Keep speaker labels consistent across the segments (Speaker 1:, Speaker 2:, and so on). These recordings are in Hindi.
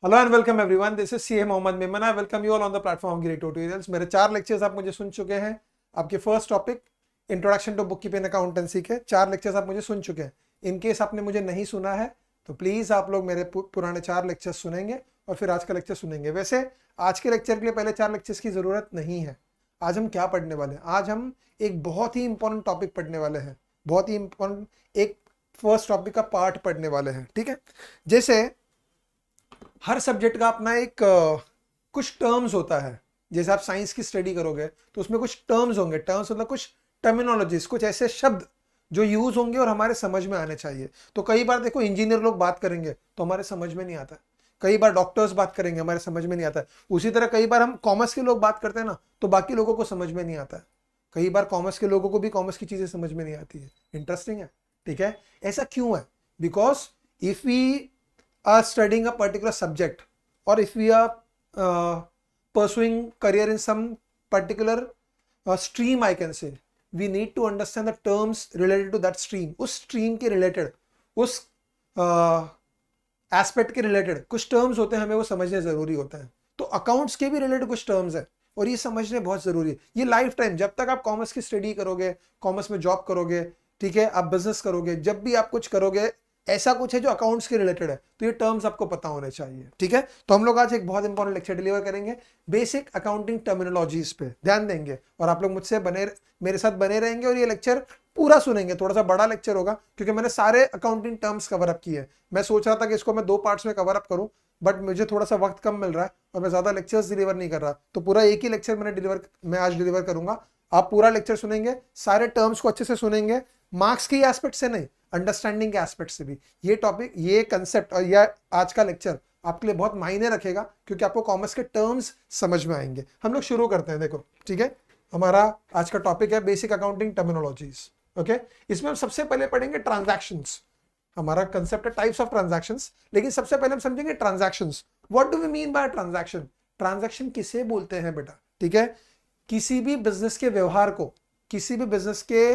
Speaker 1: Hello and welcome everyone, this is CA Mohammed Memon. I welcome you all on the platform great tutorials. मेरे 4 लेक्चर्स आप मुझे सुन चुके हैं। आपके first topic introduction to book keeping accountancy के 4 लेक्चर्स आप मुझे सुन चुके हैं। इन केस आपने मुझे नहीं सुना है तो प्लीज़ आप लोग मेरे पुराने 4 लेक्चर्स सुनेंगे और फिर आज का लेक्चर सुनेंगे। वैसे आज के लेक्चर के लिए पहले 4 लेक्चर्स की ज़रूरत नहीं है। आज हम क्या पढ़ने वाले हैं? आज हम एक बहुत ही इंपॉर्टेंट टॉपिक पढ़ने वाले हैं। बहुत ही इंपॉर्टेंट एक फर्स्ट टॉपिक का पार्ट पढ़ने वाले हैं। ठीक है, जैसे हर सब्जेक्ट का अपना एक कुछ टर्म्स होता है। जैसे आप साइंस की स्टडी करोगे तो उसमें कुछ टर्म्स होंगे। टर्म्स मतलब कुछ टर्मिनोलॉजीज, कुछ ऐसे शब्द जो यूज होंगे और हमारे समझ में आने चाहिए। तो कई बार देखो इंजीनियर लोग बात करेंगे तो हमारे समझ में नहीं आता, कई बार डॉक्टर्स बात करेंगे हमारे समझ में नहीं आता। उसी तरह कई बार हम कॉमर्स के लोग बात करते हैं ना तो बाकी लोगों को समझ में नहीं आता है। कई बार कॉमर्स के लोगों को भी कॉमर्स की चीजें समझ में नहीं आती है। इंटरेस्टिंग है, ठीक है। ऐसा क्यों है? Because if we are studying a particular subject or if we are pursuing career in some particular stream, I can say we need to understand the terms related to that stream. उस stream के related, उस aspect के related कुछ terms होते हैं, हमें वो समझने जरूरी होता है। तो accounts के भी related कुछ terms है और ये समझने बहुत जरूरी है। ये लाइफ टाइम, जब तक आप कॉमर्स की स्टडी करोगे, कॉमर्स में जॉब करोगे, ठीक है, आप बिजनेस करोगे, जब भी आप कुछ करोगे ऐसा कुछ है जो अकाउंट्स के रिलेटेड है तो ये टर्म्स आपको पता होने चाहिए। ठीक है, तो हम लोग आज एक बहुत इंपॉर्टेंट लेक्चर डिलीवर करेंगे बेसिक अकाउंटिंग टर्मिनोलॉजीज पे ध्यान देंगे और आप लोग मुझसे मेरे साथ बने रहेंगे और ये लेक्चर पूरा सुनेंगे। थोड़ा सा बड़ा लेक्चर होगा क्योंकि मैंने सारे अकाउंटिंग टर्म्स कवर अप किए हैं। मैं सोच रहा था कि इसको मैं 2 पार्ट्स में कवर अप करूं, बट मुझे थोड़ा सा वक्त कम मिल रहा है और मैं ज्यादा लेक्चर्स डिलीवर नहीं कर रहा, तो पूरा एक ही लेक्चर मैं आज डिलीवर करूंगा। आप पूरा लेक्चर सुनेंगे, सारे टर्म्स को अच्छे से सुनेंगे, मार्क्स के एस्पेक्ट से नहीं, अंडरस्टैंडिंग के एस्पेक्ट से भी। ये टॉपिक, ये कंसेप्ट और यह आज का लेक्चर आपके लिए बहुत मायने रखेगा क्योंकि आपको कॉमर्स के टर्म्स समझ में आएंगे। हम लोग शुरू करते हैं। देखो, ठीक है, हमारा आज का टॉपिक है बेसिक अकाउंटिंग टर्मिनोलॉजीज। ओके, इसमें हम सबसे पहले पढ़ेंगे ट्रांजैक्शंस। हमारा कंसेप्ट है टाइप्स ऑफ ट्रांजैक्शंस, लेकिन सबसे पहले हम समझेंगे transactions. What do we mean by transaction? Transaction किसे बोलते हैं बेटा? ठीक है, किसी भी बिजनेस के व्यवहार को, किसी भी बिजनेस के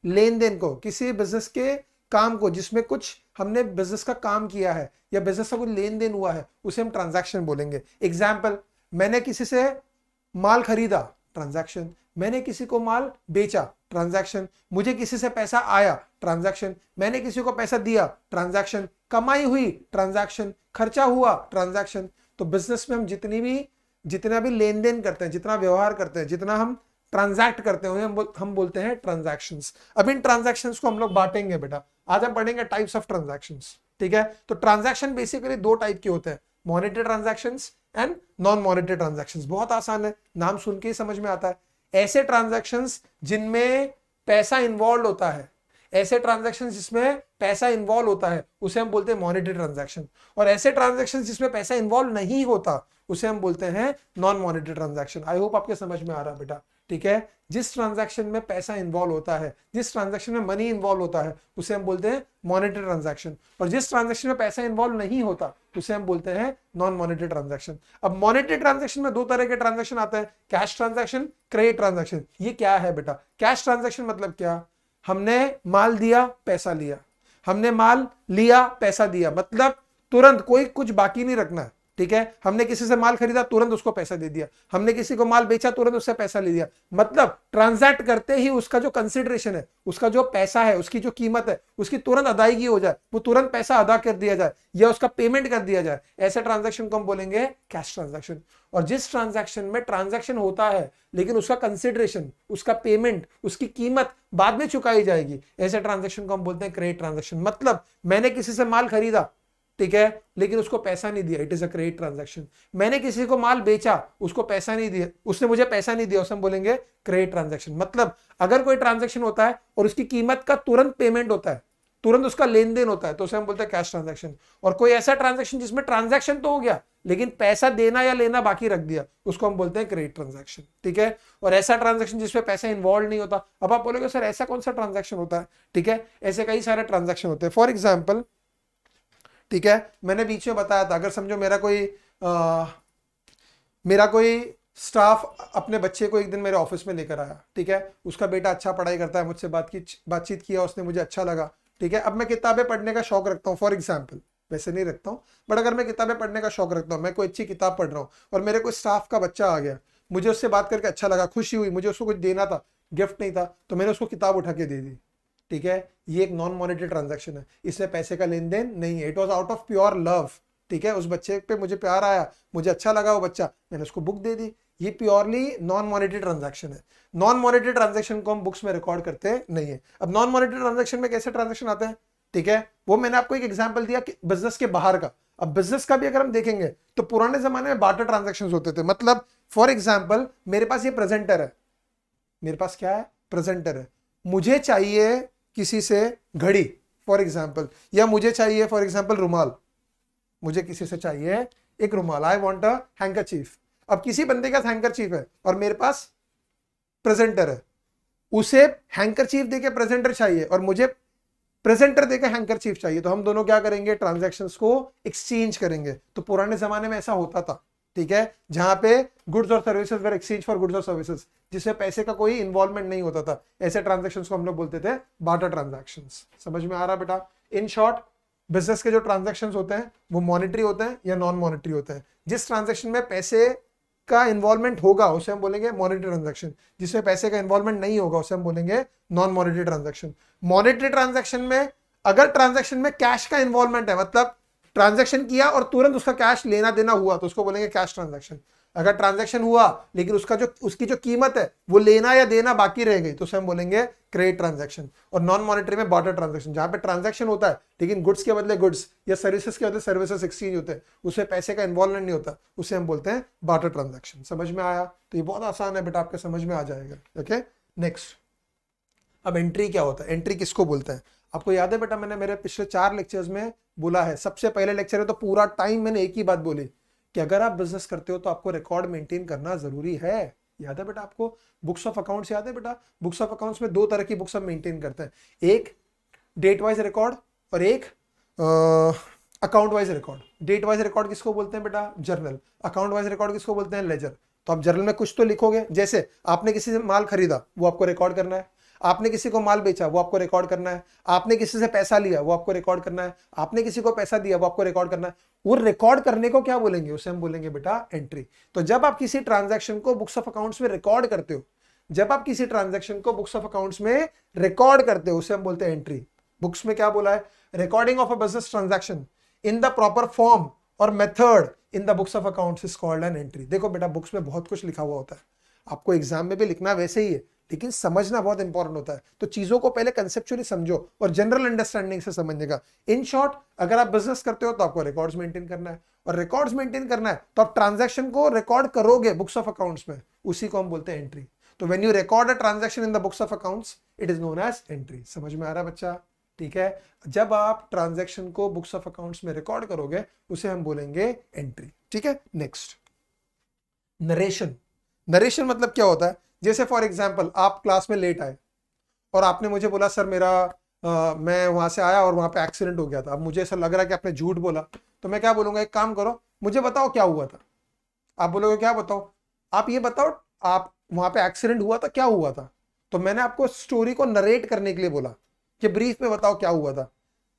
Speaker 1: लेन देन को, किसी भी बिजनेस के काम को जिसमें कुछ हमने बिजनेस का काम किया है या बिजनेस का कुछ लेन देन हुआ है, उसे हम ट्रांजैक्शन बोलेंगे। एग्जाम्पल, मैंने किसी से माल खरीदा, ट्रांजैक्शन। मैंने किसी को माल बेचा, ट्रांजैक्शन। मुझे किसी से पैसा आया, ट्रांजैक्शन। मैंने किसी को पैसा दिया, ट्रांजैक्शन। कमाई हुई, ट्रांजैक्शन। खर्चा हुआ, ट्रांजैक्शन। तो बिजनेस में हम जितना भी लेन देन करते हैं, जितना व्यवहार करते हैं, जितना हम ट्रांजैक्ट करते हैं, हम बोलते हैं ट्रांजैक्शंस। अब इन ट्रांजैक्शंस को हम लोग बांटेंगे बेटा। आज हम पढ़ेंगे टाइप्स ऑफ ट्रांजैक्शंस। ठीक है, तो ट्रांजैक्शन बेसिकली 2 टाइप के होते हैं, monetary transactions and non monetary transactions. बहुत आसान है, नाम सुन के ही समझ में आता है। ऐसे ट्रांजैक्शंस जिनमें पैसा इन्वॉल्व होता है, ऐसे ट्रांजैक्शन जिसमें पैसा इन्वॉल्व होता है उसे हम बोलते हैं मॉनेटरी ट्रांजैक्शन। और ऐसे ट्रांजैक्शन जिसमें पैसा इन्वॉल्व नहीं होता उसे हम बोलते हैं non monetary transaction. I hope आपके समझ में आ रहा है बेटा। ठीक है, जिस ट्रांजैक्शन में पैसा इन्वॉल्व होता है, जिस ट्रांजैक्शन में मनी इन्वॉल्व होता है उसे हम बोलते हैं मॉनेटरी ट्रांजैक्शन, और जिस ट्रांजैक्शन में पैसा इन्वॉल्व नहीं होता उसे हम बोलते हैं नॉन मॉनेटरी ट्रांजैक्शन। अब मॉनेटरी ट्रांजैक्शन में 2 तरह के ट्रांजैक्शन आते हैं, कैश ट्रांजैक्शन, क्रेडिट ट्रांजैक्शन। ये क्या है बेटा? कैश ट्रांजैक्शन मतलब क्या? हमने माल दिया, पैसा लिया। हमने माल लिया, पैसा दिया, मतलब तुरंत, कोई कुछ बाकी नहीं रखना है। ठीक है, हमने किसी से माल खरीदा, तुरंत उसको पैसा दे दिया। हमने किसी को माल बेचा, तुरंत उससे पैसा ले दिया। मतलब ट्रांजैक्ट करते ही उसका जो कंसिडरेशन है, उसका जो पैसा है, उसकी जो कीमत है, उसकी तुरंत अदायगी हो जाए, वो तुरंत पैसा अदा कर दिया जाए या उसका पेमेंट कर दिया जाए। ऐसे ट्रांजैक्शन को हम बोलेंगे कैश ट्रांजैक्शन। और जिस ट्रांजैक्शन में ट्रांजैक्शन होता है लेकिन उसका कंसिडरेशन, उसका पेमेंट, उसकी कीमत बाद में चुकाई जाएगी, ऐसे ट्रांजैक्शन को हम बोलते हैं क्रेडिट ट्रांजैक्शन। मतलब मैंने किसी से माल खरीदा, ठीक है, लेकिन उसको पैसा नहीं दिया, it is a credit transaction. मैंने किसी को माल बेचा, उसको पैसा नहीं दिया, उसने मुझे पैसा नहीं दिया, उसे हम बोलेंगे क्रेडिट ट्रांजैक्शन। मतलब अगर कोई ट्रांजैक्शन होता है और उसकी कीमत का तुरंत पेमेंट होता है, तुरंत उसका लेन देन होता है, तो उसे हम बोलते हैं कैश ट्रांजैक्शन। और कोई ऐसा ट्रांजैक्शन जिसमें ट्रांजैक्शन तो हो गया लेकिन पैसा देना या लेना बाकी रख दिया, उसको हम बोलते हैं क्रेडिट ट्रांजैक्शन। ठीक है, और ऐसा ट्रांजैक्शन जिसमें पैसा इन्वॉल्व नहीं होता। अब आप बोलोगे सर ऐसा कौन सा ट्रांजैक्शन होता है? ठीक है, ऐसे कई सारे ट्रांजैक्शन होते हैं। फॉर एग्जाम्पल, ठीक है, मैंने बीच में बताया था, अगर समझो मेरा कोई स्टाफ अपने बच्चे को एक दिन मेरे ऑफिस में लेकर आया। ठीक है, उसका बेटा अच्छा पढ़ाई करता है, मुझसे बातचीत किया, उसने मुझे अच्छा लगा। ठीक है, अब मैं किताबें पढ़ने का शौक रखता हूँ। फॉर एग्जाम्पल वैसे नहीं रखता हूँ, बट अगर मैं किताबें पढ़ने का शौक रखता हूँ, मैं कोई अच्छी किताब पढ़ रहा हूँ और मेरे कोई स्टाफ का बच्चा आ गया, मुझे उससे बात करके अच्छा लगा, खुशी हुई, मुझे उसको कुछ देना था, गिफ्ट नहीं था, तो मैंने उसको किताब उठा के दे दी, ठीक है, ये एक नॉन मॉनेटरी ट्रांजैक्शन है, इसमें पैसे का लेन देन नहीं है, it was out of pure love, ठीक है, उस बच्चे पे मुझे प्यार आया, मुझे अच्छा लगा वो बच्चा, मैंने उसको बुक दे दी, ये प्योरली नॉन मॉनेटरी ट्रांजैक्शन है। नॉन मॉनेटरी ट्रांजैक्शन को हम बुक्स में रिकॉर्ड करते नहीं है। अब नॉन मॉनेटरी ट्रांजैक्शन में कैसे ट्रांजैक्शन आते हैं, ठीक है, वो मैंने आपको एक एग्जांपल दिया कि बिजनेस के बाहर का। अब बिजनेस का भी अगर हम देखेंगे तो पुराने जमाने में बार्टर ट्रांजैक्शंस होते थे, मतलब फॉर एग्जांपल मेरे पास ये प्रेजेंटर है, मेरे पास क्या है, प्रेजेंटर है, मुझे चाहिए किसी से घड़ी फॉर एग्जांपल, या मुझे चाहिए फॉर एग्जांपल रुमाल, मुझे किसी से चाहिए एक रुमाल, आई वांट अ हैंकरचीफ। अब किसी बंदे का हैंकरचीफ है और मेरे पास प्रेजेंटर है, उसे हैंकरचीफ देके प्रेजेंटर चाहिए और मुझे प्रेजेंटर देकर हैंकरचीफ चाहिए, तो हम दोनों क्या करेंगे, ट्रांजैक्शंस को एक्सचेंज करेंगे। तो पुराने जमाने में ऐसा होता था, ठीक है, जहां पे गुड्स और services were exchange for goods और सर्विसेज, जिसमें पैसे का कोई इन्वॉल्वमेंट नहीं होता था, ऐसे ट्रांजैक्शंस को हम लोग बोलते थे बार्टर ट्रांजैक्शंस। समझ में आ रहा बेटा? इन शॉर्ट, बिजनेस के जो ट्रांजैक्शंस होते हैं वो मॉनेटरी होते हैं या नॉन मॉनेटरी होते हैं। जिस ट्रांजैक्शन में पैसे का इन्वॉल्वमेंट होगा उसे हम बोलेंगे मॉनेटरी ट्रांजैक्शन, जिसमें पैसे का इन्वॉल्वमेंट नहीं होगा उसे हम बोलेंगे non monetary transaction. Monetary transaction में अगर ट्रांजैक्शन में कैश का इन्वॉल्वमेंट है, मतलब ट्रांजैक्शन किया और तुरंत उसका कैश लेना देना हुआ, तो उसको बोलेंगे कैश ट्रांजैक्शन। अगर ट्रांजैक्शन हुआ लेकिन उसकी जो कीमत है वो लेना या देना बाकी रह गई, तो उसे हम बोलेंगे क्रेडिट ट्रांजैक्शन। और नॉन मॉनेटरी में बार्टर ट्रांजैक्शन, जहां पे ट्रांजैक्शन होता है लेकिन गुड्स के बदले गुड्स या सर्विसेज के बदले सर्विसेज एक्सचेंज होते हैं, उसमें पैसे का इन्वॉल्वमेंट नहीं होता, उसे हम बोलते हैं बार्टर ट्रांजैक्शन। समझ में आया? तो ये बहुत आसान है बेटा, आपके समझ में आ जाएगा। Okay, next. अब एंट्री क्या होता है, एंट्री किसको बोलते हैं? आपको याद है बेटा, मैंने मेरे पिछले 4 लेक्चर्स में बोला है, सबसे पहले लेक्चर है तो पूरा टाइम मैंने एक ही बात बोली कि अगर आप बिजनेस करते हो तो आपको रिकॉर्ड मेंटेन करना जरूरी है। याद है बेटा आपको? बुक्स ऑफ अकाउंट्स याद है बेटा? बुक्स ऑफ अकाउंट्स में 2 तरह की बुक्स हम मेंटेन करते हैं, एक डेट वाइज रिकॉर्ड और एक account wise record. Date wise record किसको बोलते हैं बेटा? जर्नल। अकाउंट वाइज रिकॉर्ड किसको बोलते हैं? लेजर। तो आप जर्नल में कुछ तो लिखोगे, जैसे आपने किसी से माल खरीदा वो आपको रिकॉर्ड करना है, आपने किसी को माल बेचा वो आपको रिकॉर्ड करना है, आपने किसी से पैसा लिया वो आपको रिकॉर्ड करना है, आपने किसी को पैसा दिया वो आपको रिकॉर्ड करना है। वो रिकॉर्ड करने को क्या बोलेंगे? उसे हम बोलेंगे बेटा एंट्री। तो जब आप किसी ट्रांजैक्शन को बुक्स ऑफ अकाउंट्स में रिकॉर्ड करते हो, जब आप किसी ट्रांजैक्शन को बुक्स ऑफ अकाउंट्स में रिकॉर्ड करते हो उसे हम बोलते हैं एंट्री। बुक्स में क्या बोला है? Recording of a business transaction in the proper form और method in the books of accounts is called an entry. देखो बेटा, बुक्स में बहुत कुछ लिखा हुआ होता है, आपको एग्जाम में भी लिखना वैसे ही है, लेकिन समझना बहुत इंपॉर्टेंट होता है। तो चीजों को पहले कंसेप्चुअली समझो और जनरल अंडरस्टैंडिंग से समझने का। इन शॉर्ट, अगर आप बिजनेस करते हो तो आपको रिकॉर्ड्स मेंटेन करना है, और रिकॉर्ड्स मेंटेन करना है तो आप ट्रांजैक्शन को रिकॉर्ड करोगे बुक्स ऑफ अकाउंट्स में, उसी को हम बोलते हैं एंट्री। तो when you record a transaction in the books of accounts, it is known as entry. समझ में आ रहा है बच्चा? ठीक है, जब आप ट्रांजैक्शन को बुक्स ऑफ अकाउंट्स में रिकॉर्ड करोगे उसे हम बोलेंगे एंट्री। ठीक है, नेक्स्ट, नरेशन। नरेशन मतलब क्या होता है? जैसे फॉर एग्जांपल आप क्लास में लेट आए और आपने मुझे बोला सर मैं वहां से आया और वहां पे एक्सीडेंट हो गया था। अब मुझे ऐसा लग रहा है कि आपने झूठ बोला, तो मैं क्या बोलूंगा, एक काम करो मुझे बताओ क्या हुआ था। आप बोलोगे क्या बताओ? आप ये बताओ आप वहां पे एक्सीडेंट हुआ था, क्या हुआ था? तो मैंने आपको स्टोरी को नरेट करने के लिए बोला कि ब्रीफ में बताओ क्या हुआ था।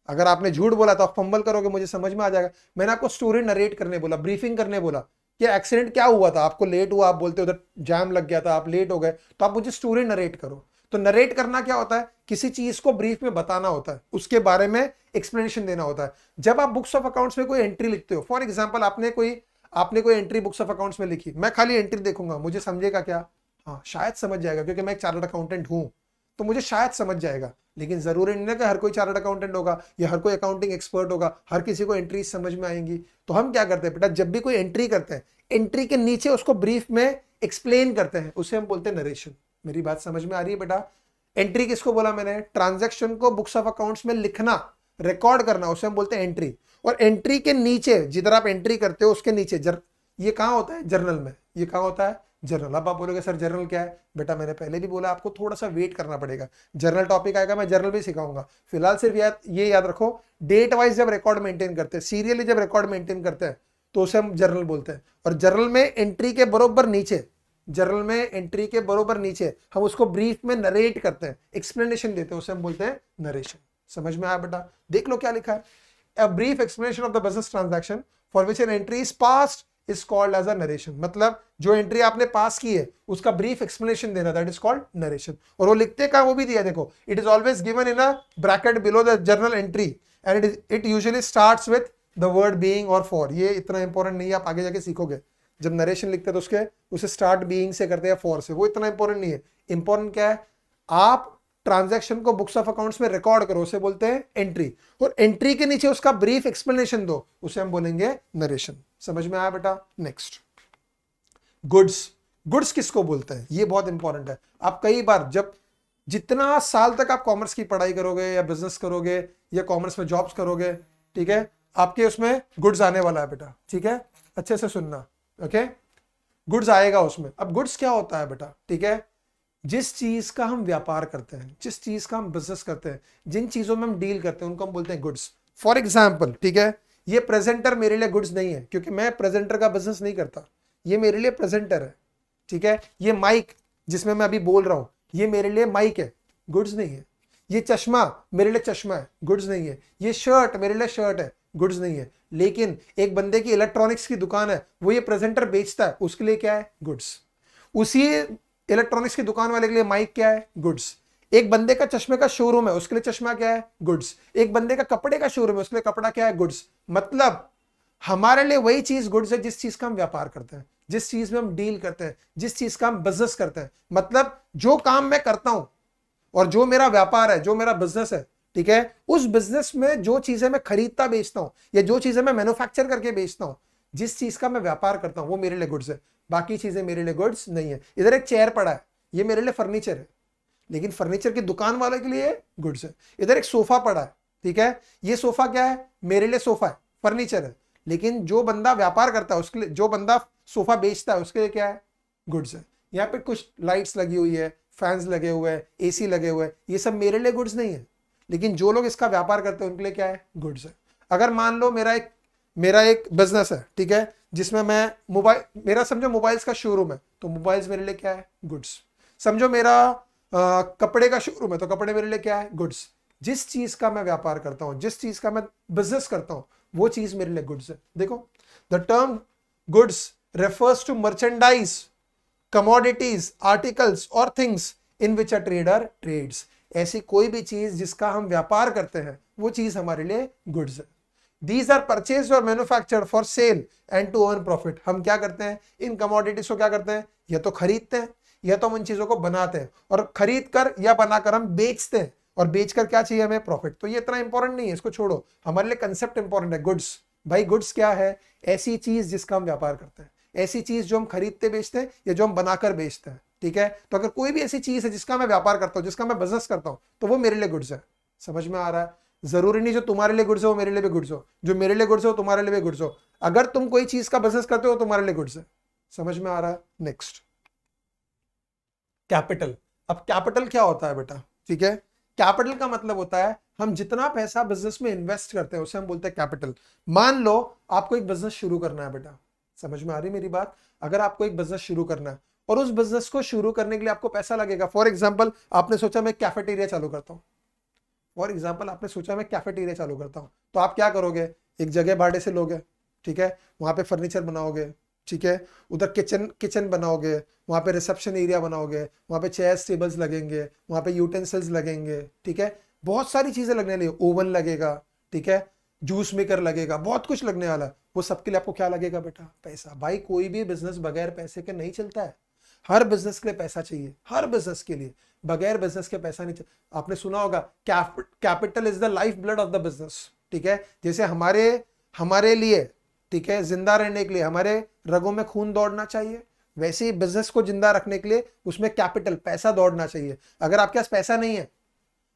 Speaker 1: अगर आपने झूठ बोला तो आप फंबल करोगे, मुझे समझ में आ जाएगा। मैंने आपको स्टोरी नरेट करने बोला, ब्रीफिंग करने बोला कि एक्सीडेंट क्या हुआ था, आपको लेट हुआ, आप बोलते उधर जैम लग गया था, आप लेट हो गए, तो आप मुझे स्टोरी नरेट करो। तो नरेट करना क्या होता है? किसी चीज को ब्रीफ में बताना होता है, उसके बारे में एक्सप्लेनेशन देना होता है। जब आप बुक्स ऑफ अकाउंट्स में कोई एंट्री लिखते हो, फॉर एग्जांपल आपने कोई एंट्री बुक्स ऑफ अकाउंट्स में लिखी, मैं खाली एंट्री देखूंगा, मुझे समझेगा क्या? हाँ, शायद समझ जाएगा, क्योंकि मैं एक चार्टर्ड अकाउंटेंट हूं, तो मुझे शायद समझ जाएगा। लेकिन जरूरी नहीं है कि हर कोई चार्टर्ड अकाउंटेंट होगा या हर कोई अकाउंटिंग एक्सपर्ट होगा, हर किसी को एंट्री समझ में आएंगी। तो हम क्या करते हैं बेटा, जब भी कोई एंट्री करते हैं, एंट्री के नीचे उसको ब्रीफ में एक्सप्लेन करते हैं, उसे हम बोलते हैं नरेशन। मेरी बात समझ में आ रही है बेटा? एंट्री किसको बोला मैंने? ट्रांजैक्शन को बुक्स ऑफ अकाउंट्स में लिखना, रिकॉर्ड करना, उसे हम बोलते हैं एंट्री। और एंट्री के नीचे, जिधर आप एंट्री करते हो उसके नीचे ये कहां होता है? जर्नल में। ये कहां होता है? जर्नल। अब आप बोलोगे सर जर्नल क्या है? बेटा मैंने पहले भी बोला, आपको थोड़ा सा वेट करना पड़ेगा, जर्नल टॉपिक आएगा, मैं जर्नल भी सिखाऊंगा। फिलहाल सिर्फ ये याद रखो, डेट वाइज जब रिकॉर्ड मेंटेन करते हैं, सीरियली जब रिकॉर्ड मेंटेन करते हैं, तो उसे हम जर्नल बोलते हैं। और जर्नल में एंट्री के बरोबर नीचे, जर्नल में एंट्री के बरोबर नीचे हम उसको ब्रीफ में नरेट करते हैं, एक्सप्लेनेशन देते हैं, उसे हम बोलते हैं नरेशन। समझ में आया बेटा? देख लो क्या लिखा है, a brief explanation of the business transaction for which an entry is passed is called as a narration. मतलब जो एंट्री आपने पास की है उसका ब्रीफ एक्सप्लेनेशन देना, दैट इज कॉल्ड नरेशन. और वो लिखते का वो भी दिया, देखो, it is always given in a bracket below the journal entry and it usually starts with the word being और फॉर. ये इतना इंपॉर्टेंट नहीं है, आप आगे जाके सीखोगे. जब नरेशन लिखते हैं तो उसके उसे स्टार्ट बीइंग से करते हैं, फॉर से. वो इतना इंपॉर्टेंट नहीं है. इंपॉर्टेंट क्या है, आप ट्रांजैक्शन को बुक्स ऑफ अकाउंट्स में रिकॉर्ड करो, उसे बोलते हैं एंट्री. और एंट्री के नीचे उसका ब्रीफ एक्सप्लेनेशन दो, उसे हम बोलेंगे नरेशन. समझ में आया बेटा? Next, goods. गुड्स किसको बोलते हैं, ये बहुत इंपॉर्टेंट है. आप कई बार जब जितना साल तक आप कॉमर्स की पढ़ाई करोगे या बिजनेस करोगे या कॉमर्स में जॉब्स करोगे, ठीक है, आपके उसमें गुड्स आने वाला है बेटा. ठीक है, अच्छे से सुनना. ओके, गुड्स आएगा उसमें. अब गुड्स क्या होता है बेटा? ठीक है, जिस चीज का हम व्यापार करते हैं, जिस चीज का हम बिजनेस करते हैं, जिन चीजों में हम डील करते हैं, उनको हम बोलते हैं गुड्स. फॉर एग्जाम्पल, ठीक है, ये प्रेजेंटर मेरे लिए गुड्स नहीं है क्योंकि मैं प्रेजेंटर का बिजनेस नहीं करता. ये मेरे लिए प्रेजेंटर है. ठीक है, ये माइक जिसमें मैं अभी बोल रहा हूं, ये मेरे लिए माइक है, गुड्स नहीं है. ये चश्मा मेरे लिए चश्मा है, गुड्स नहीं है. ये शर्ट मेरे लिए शर्ट है, गुड्स नहीं है. लेकिन एक बंदे की इलेक्ट्रॉनिक्स की दुकान है, वो ये प्रेजेंटर बेचता है, उसके लिए क्या है? गुड्स. उसी इलेक्ट्रॉनिक्स की दुकान वाले के लिए माइक क्या है? गुड्स. एक बंदे का चश्मे का शोरूम है, उसके लिए चश्मा क्या है? गुड्स. एक बंदे का कपड़े का शोरूम है, उसके लिए कपड़ा क्या है? गुड्स. मतलब हमारे लिए वही चीज गुड्स है जिस चीज का हम व्यापार करते हैं, जिस चीज में हम डील करते हैं, जिस चीज का हम बिजनेस करते हैं. मतलब जो काम मैं करता हूं और जो मेरा व्यापार है, जो मेरा बिजनेस है, ठीक है, उस बिजनेस में जो चीजें मैं खरीदता बेचता हूं या जो चीजें मैं मैन्युफैक्चर करके बेचता हूं, जिस चीज का मैं व्यापार करता हूं, वो मेरे लिए गुड्स है. बाकी चीजें मेरे लिए गुड्स नहीं है. इधर एक चेयर पड़ा है, ये मेरे लिए फर्नीचर है, लेकिन फर्नीचर की दुकान वाले के लिए गुड्स है. इधर एक सोफा पड़ा है, ठीक है, ये सोफा क्या है? मेरे लिए सोफा है, फर्नीचर है. लेकिन जो बंदा व्यापार करता है उसके लिए, जो बंदा सोफा बेचता है उसके लिए क्या है? गुड्स है. यहाँ पे कुछ लाइट्स लगी हुई है, फैंस लगे हुए हैं, एसी लगे हुए हैं, ये सब मेरे लिए गुड्स नहीं है. लेकिन जो लोग इसका व्यापार करते हैं उनके लिए क्या है? गुड्स है. अगर मान लो मेरा एक बिजनेस है, ठीक है, जिसमें मैं मेरा समझो मोबाइल्स का शोरूम है, तो मोबाइल्स मेरे लिए क्या है? गुड्स. समझो मेरा कपड़े का शोरूम है, तो कपड़े मेरे लिए क्या है? गुड्स. जिस चीज का मैं व्यापार करता हूं, जिस चीज का मैं बिजनेस करता हूं, वो चीज मेरे लिए गुड्स है. देखो, the term goods refers to merchandise, commodities, articles और things in which a trader trades. ऐसी कोई भी चीज जिसका हम व्यापार करते हैं, वो चीज हमारे लिए गुड्स है. These are purchased or manufactured for sale and to earn profit. हम क्या करते हैं? इन कमोडिटीज को क्या करते हैं? या तो खरीदते हैं या तो हम उन चीजों को बनाते हैं, और खरीद कर या बनाकर हम बेचते हैं, और बेचकर क्या चाहिए हमें? प्रॉफिट. तो ये इतना इंपॉर्टेंट नहीं है, इसको छोड़ो. हमारे लिए कंसेप्ट इंपॉर्टेंट है. गुड्स. भाई गुड्स क्या है? ऐसी चीज जिसका हम व्यापार करते हैं, ऐसी चीज जो हम खरीदते बेचते हैं या जो हम बनाकर बेचते हैं. ठीक है, तो अगर कोई भी ऐसी चीज है जिसका मैं व्यापार करता हूं, जिसका मैं बिजनेस करता हूं, तो वो मेरे लिए गुड्स है. समझ में आ रहा है? जरूरी नहीं जो तुम्हारे लिए गुड्स हो मेरे लिए भी गुड्स हो, जो मेरे लिए गुड्स हो तुम्हारे लिए भी गुड्स हो. अगर तुम कोई चीज का बिजनेस करते हो तुम्हारे लिए गुड्स है. समझ में आ रहा है? Next, capital. अब कैपिटल क्या होता है बेटा? ठीक है, कैपिटल का मतलब होता है हम जितना पैसा बिजनेस में इन्वेस्ट करते हैं उसे हम बोलते हैं कैपिटल. मान लो आपको एक बिजनेस शुरू करना है बेटा. समझ में आ रही मेरी बात? अगर आपको एक बिजनेस शुरू करना है और उस बिजनेस को शुरू करने के लिए आपको पैसा लगेगा. फॉर एग्जाम्पल आपने सोचा मैं कैफेटेरिया चालू करता हूं. फॉर एग्जाम्पल आपने सोचा मैं कैफेटेरिया चालू करता हूं, तो आप क्या करोगे? एक जगह भाड़े से लोगे, ठीक है, वहां पे फर्नीचर बनाओगे, ठीक है, उधर किचन बनाओगे, वहां पे रिसेप्शन एरिया बनाओगे, वहां पे चेयर्स टेबल्स लगेंगे, वहां पे यूटेंसिल्स लगेंगे, ठीक है, बहुत सारी चीजें लगने वाली, ओवन लगेगा, ठीक है, जूस मेकर लगेगा, बहुत कुछ लगने वाला है. वो सबके लिए आपको क्या लगेगा बेटा? पैसा. भाई कोई भी बिजनेस बगैर पैसे के नहीं चलता है. हर बिजनेस के लिए पैसा चाहिए, हर बिजनेस के लिए. बगैर बिजनेस के पैसा नहीं चलता. आपने सुना होगा capital is the life blood of the business. ठीक है, जैसे हमारे लिए, ठीक है, जिंदा रहने के लिए हमारे रगों में खून दौड़ना चाहिए, वैसे ही बिजनेस को जिंदा रखने के लिए उसमें कैपिटल, पैसा दौड़ना चाहिए. अगर आपके पास पैसा नहीं है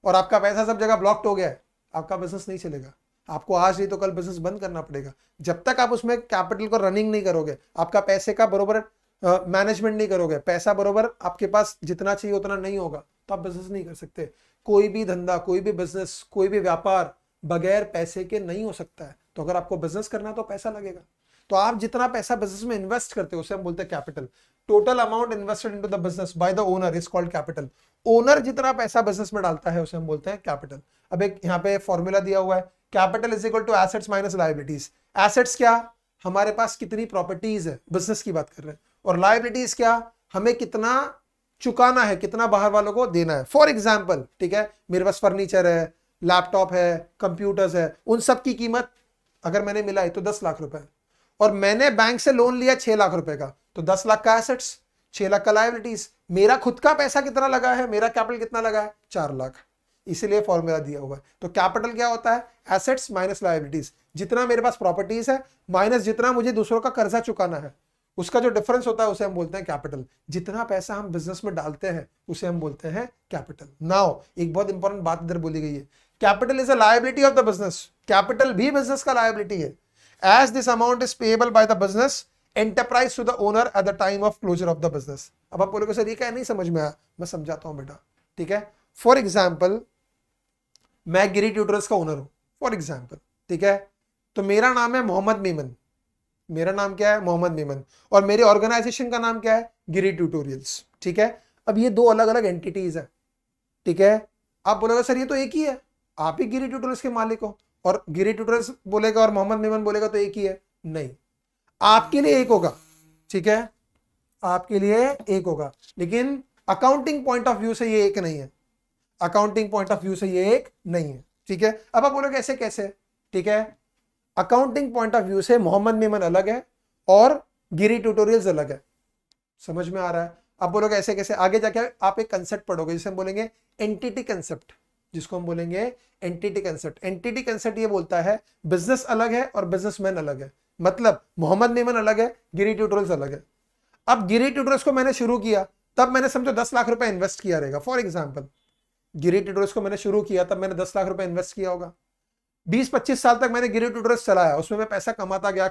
Speaker 1: और आपका पैसा सब जगह ब्लॉक्ड हो गया है, आपका बिजनेस नहीं चलेगा. आपको आज नहीं तो कल बिजनेस बंद करना पड़ेगा. जब तक आप उसमें कैपिटल को रनिंग नहीं करोगे, आपका पैसे का बरोबर मैनेजमेंट नहीं करोगे, पैसा बरोबर आपके पास जितना चाहिए उतना नहीं होगा, तो आप बिजनेस नहीं कर सकते. कोई भी धंधा, कोई भी बिजनेस, कोई भी व्यापार बगैर पैसे के नहीं हो सकता है. तो अगर आपको बिजनेस करना है तो पैसा लगेगा. तो आप जितना पैसा बिजनेस में इन्वेस्ट करते हो उसे हम बोलते हैं capital. Total amount invested into the business by the owner is called capital. Owner जितना पैसा बिजनेस में डालता है उसे हम बोलते हैं कैपिटल। अब एक यहाँ पे फॉर्मूला दिया हुआ है, capital is equal to assets minus liabilities. Assets क्या, हमारे पास कितनी प्रॉपर्टीज है, बिजनेस की बात कर रहे हैं, और लायबिलिटीज क्या, हमें कितना चुकाना है, कितना बाहर वालों को देना है। फॉर एग्जाम्पल, ठीक है, मेरे पास फर्नीचर है, लैपटॉप है, कंप्यूटर्स है, उन सब की कीमत अगर मैंने मिलाई तो 10 लाख रुपए, और मैंने बैंक से लोन लिया 6 लाख रुपए का, तो 10 लाख का एसेट्स, 6 लाख का लायबिलिटीज। मेरा खुद का पैसा कितना लगा है, मेरा कैपिटल कितना लगा है, 4 लाख। इसीलिए फॉर्मूला दिया हुआ है। तो कैपिटल क्या होता है, एसेट्स माइनस लायबिलिटीज, जितना मेरे पास प्रॉपर्टीज है माइनस जितना मुझे दूसरों का कर्जा चुकाना है, उसका जो डिफरेंस होता है उसे हम बोलते हैं कैपिटल। जितना पैसा हम बिजनेस में डालते हैं उसे हम बोलते हैं कैपिटल। नाउ एक बहुत इंपॉर्टेंट बात इधर बोली गई है, capital is a liability of the business. Capital भी बिजनेस का लायबिलिटी है, as this amount is payable by the business enterprise to the owner at the time of closure of the business. अब आप बोलोगे सर ये क्या नहीं समझ में आया, मैं समझाता हूं बेटा, ठीक है। फॉर एग्जाम्पल, मैं गिरी ट्यूटर्स का ओनर हूं, फॉर एग्जाम्पल, ठीक है, तो मेरा नाम है मोहम्मद मेमन, मेरा नाम क्या है, मोहम्मद मेमन, और मेरे ऑर्गेनाइजेशन का नाम क्या है, गिरी ट्यूटोरियल्स, ठीक है। अब ये दो अलग अलग एंटिटीज है, ठीक है। आप बोलोगे सर ये तो एक ही है, आप ही गिरी ट्यूटोरियल्स के मालिक हो, और गिरी ट्यूटोरियल्स बोलेगा और मोहम्मद मेमन बोलेगा तो एक ही है। नहीं, आपके लिए एक होगा, ठीक है, आपके लिए एक होगा, लेकिन अकाउंटिंग पॉइंट ऑफ व्यू से ये एक नहीं है, अकाउंटिंग पॉइंट ऑफ व्यू से ये एक नहीं है, ठीक है। अब आप बोलोगे ऐसे कैसे, ठीक है, अकाउंटिंग पॉइंट ऑफ व्यू से मोहम्मद मेमन अलग है और गिरी ट्यूटोरियल्स अलग है, समझ में आ रहा है। आप बोलोगे ऐसे कैसे, आगे जाके आप एक कंसेप्ट पढ़ोगे जिसे हम बोलेंगे एंटिटी कंसेप्ट, जिसको हम बोलेंगे एंटिटी कंसेप्ट। एंटिटी कंसेप्ट ये बोलता है बिजनेस अलग है और बिजनेसमैन अलग है, मतलब मोहम्मद मेमन अलग है, गिरी ट्यूटोरियल्स अलग है। अब गिरी ट्यूटोरियल्स को मैंने शुरू किया, तब मैंने समझो 10 लाख रुपए इन्वेस्ट किया रहेगा। फॉर एग्जाम्पल, गिरी ट्यूटोरियल्स को मैंने शुरू किया तब मैंने 10 लाख रुपए इन्वेस्ट किया होगा। 20-25 साल तक मैंने गिरी ट्यूटोरियल्स चलाया, उसमें मैं पैसा कमाता गया,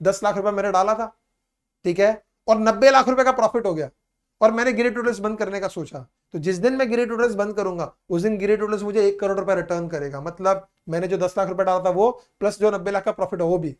Speaker 1: 10 लाख रुपए मैंने डाला था, ठीक है, और 90 लाख रुपए का प्रॉफिट हो गया, और मैंने गिरी ट्यूटोरियल्स बंद करने का सोचा। तो जिस दिन मैं गिरी ट्यूटोरियल्स बंद करूंगा उस दिन गिरी ट्यूटोरियल्स मुझे 1 करोड़ रुपए रिटर्न करेगा, मतलब मैंने जो 10 लाख रुपए डाला था वो प्लस जो 90 लाख का प्रॉफिट है वो भी।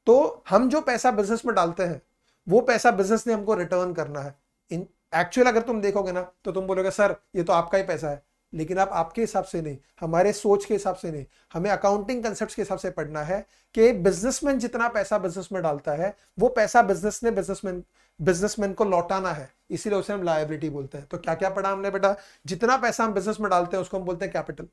Speaker 1: तो हम जो पैसा बिजनेस में डालते हैं वो पैसा बिजनेस ने हमको रिटर्न करना है। इन एक्चुअल अगर तुम देखोगे ना तो तुम बोलोगे सर ये तो आपका ही पैसा है, लेकिन आप आपके हिसाब से नहीं, हमारे सोच के हिसाब से नहीं, हमें अकाउंटिंग कंसेप्ट्स के हिसाब से पढ़ना है कि बिजनेसमैन जितना पैसा बिजनेस में डालता है वो पैसा बिजनेस ने बिजनेसमैन को लौटाना है, इसीलिए उसे हम लायबिलिटी बोलते हैं। तो क्या क्या पढ़ा हमने बेटा, जितना पैसा हम बिजनेस में डालते हैं उसको हम बोलते हैं कैपिटल,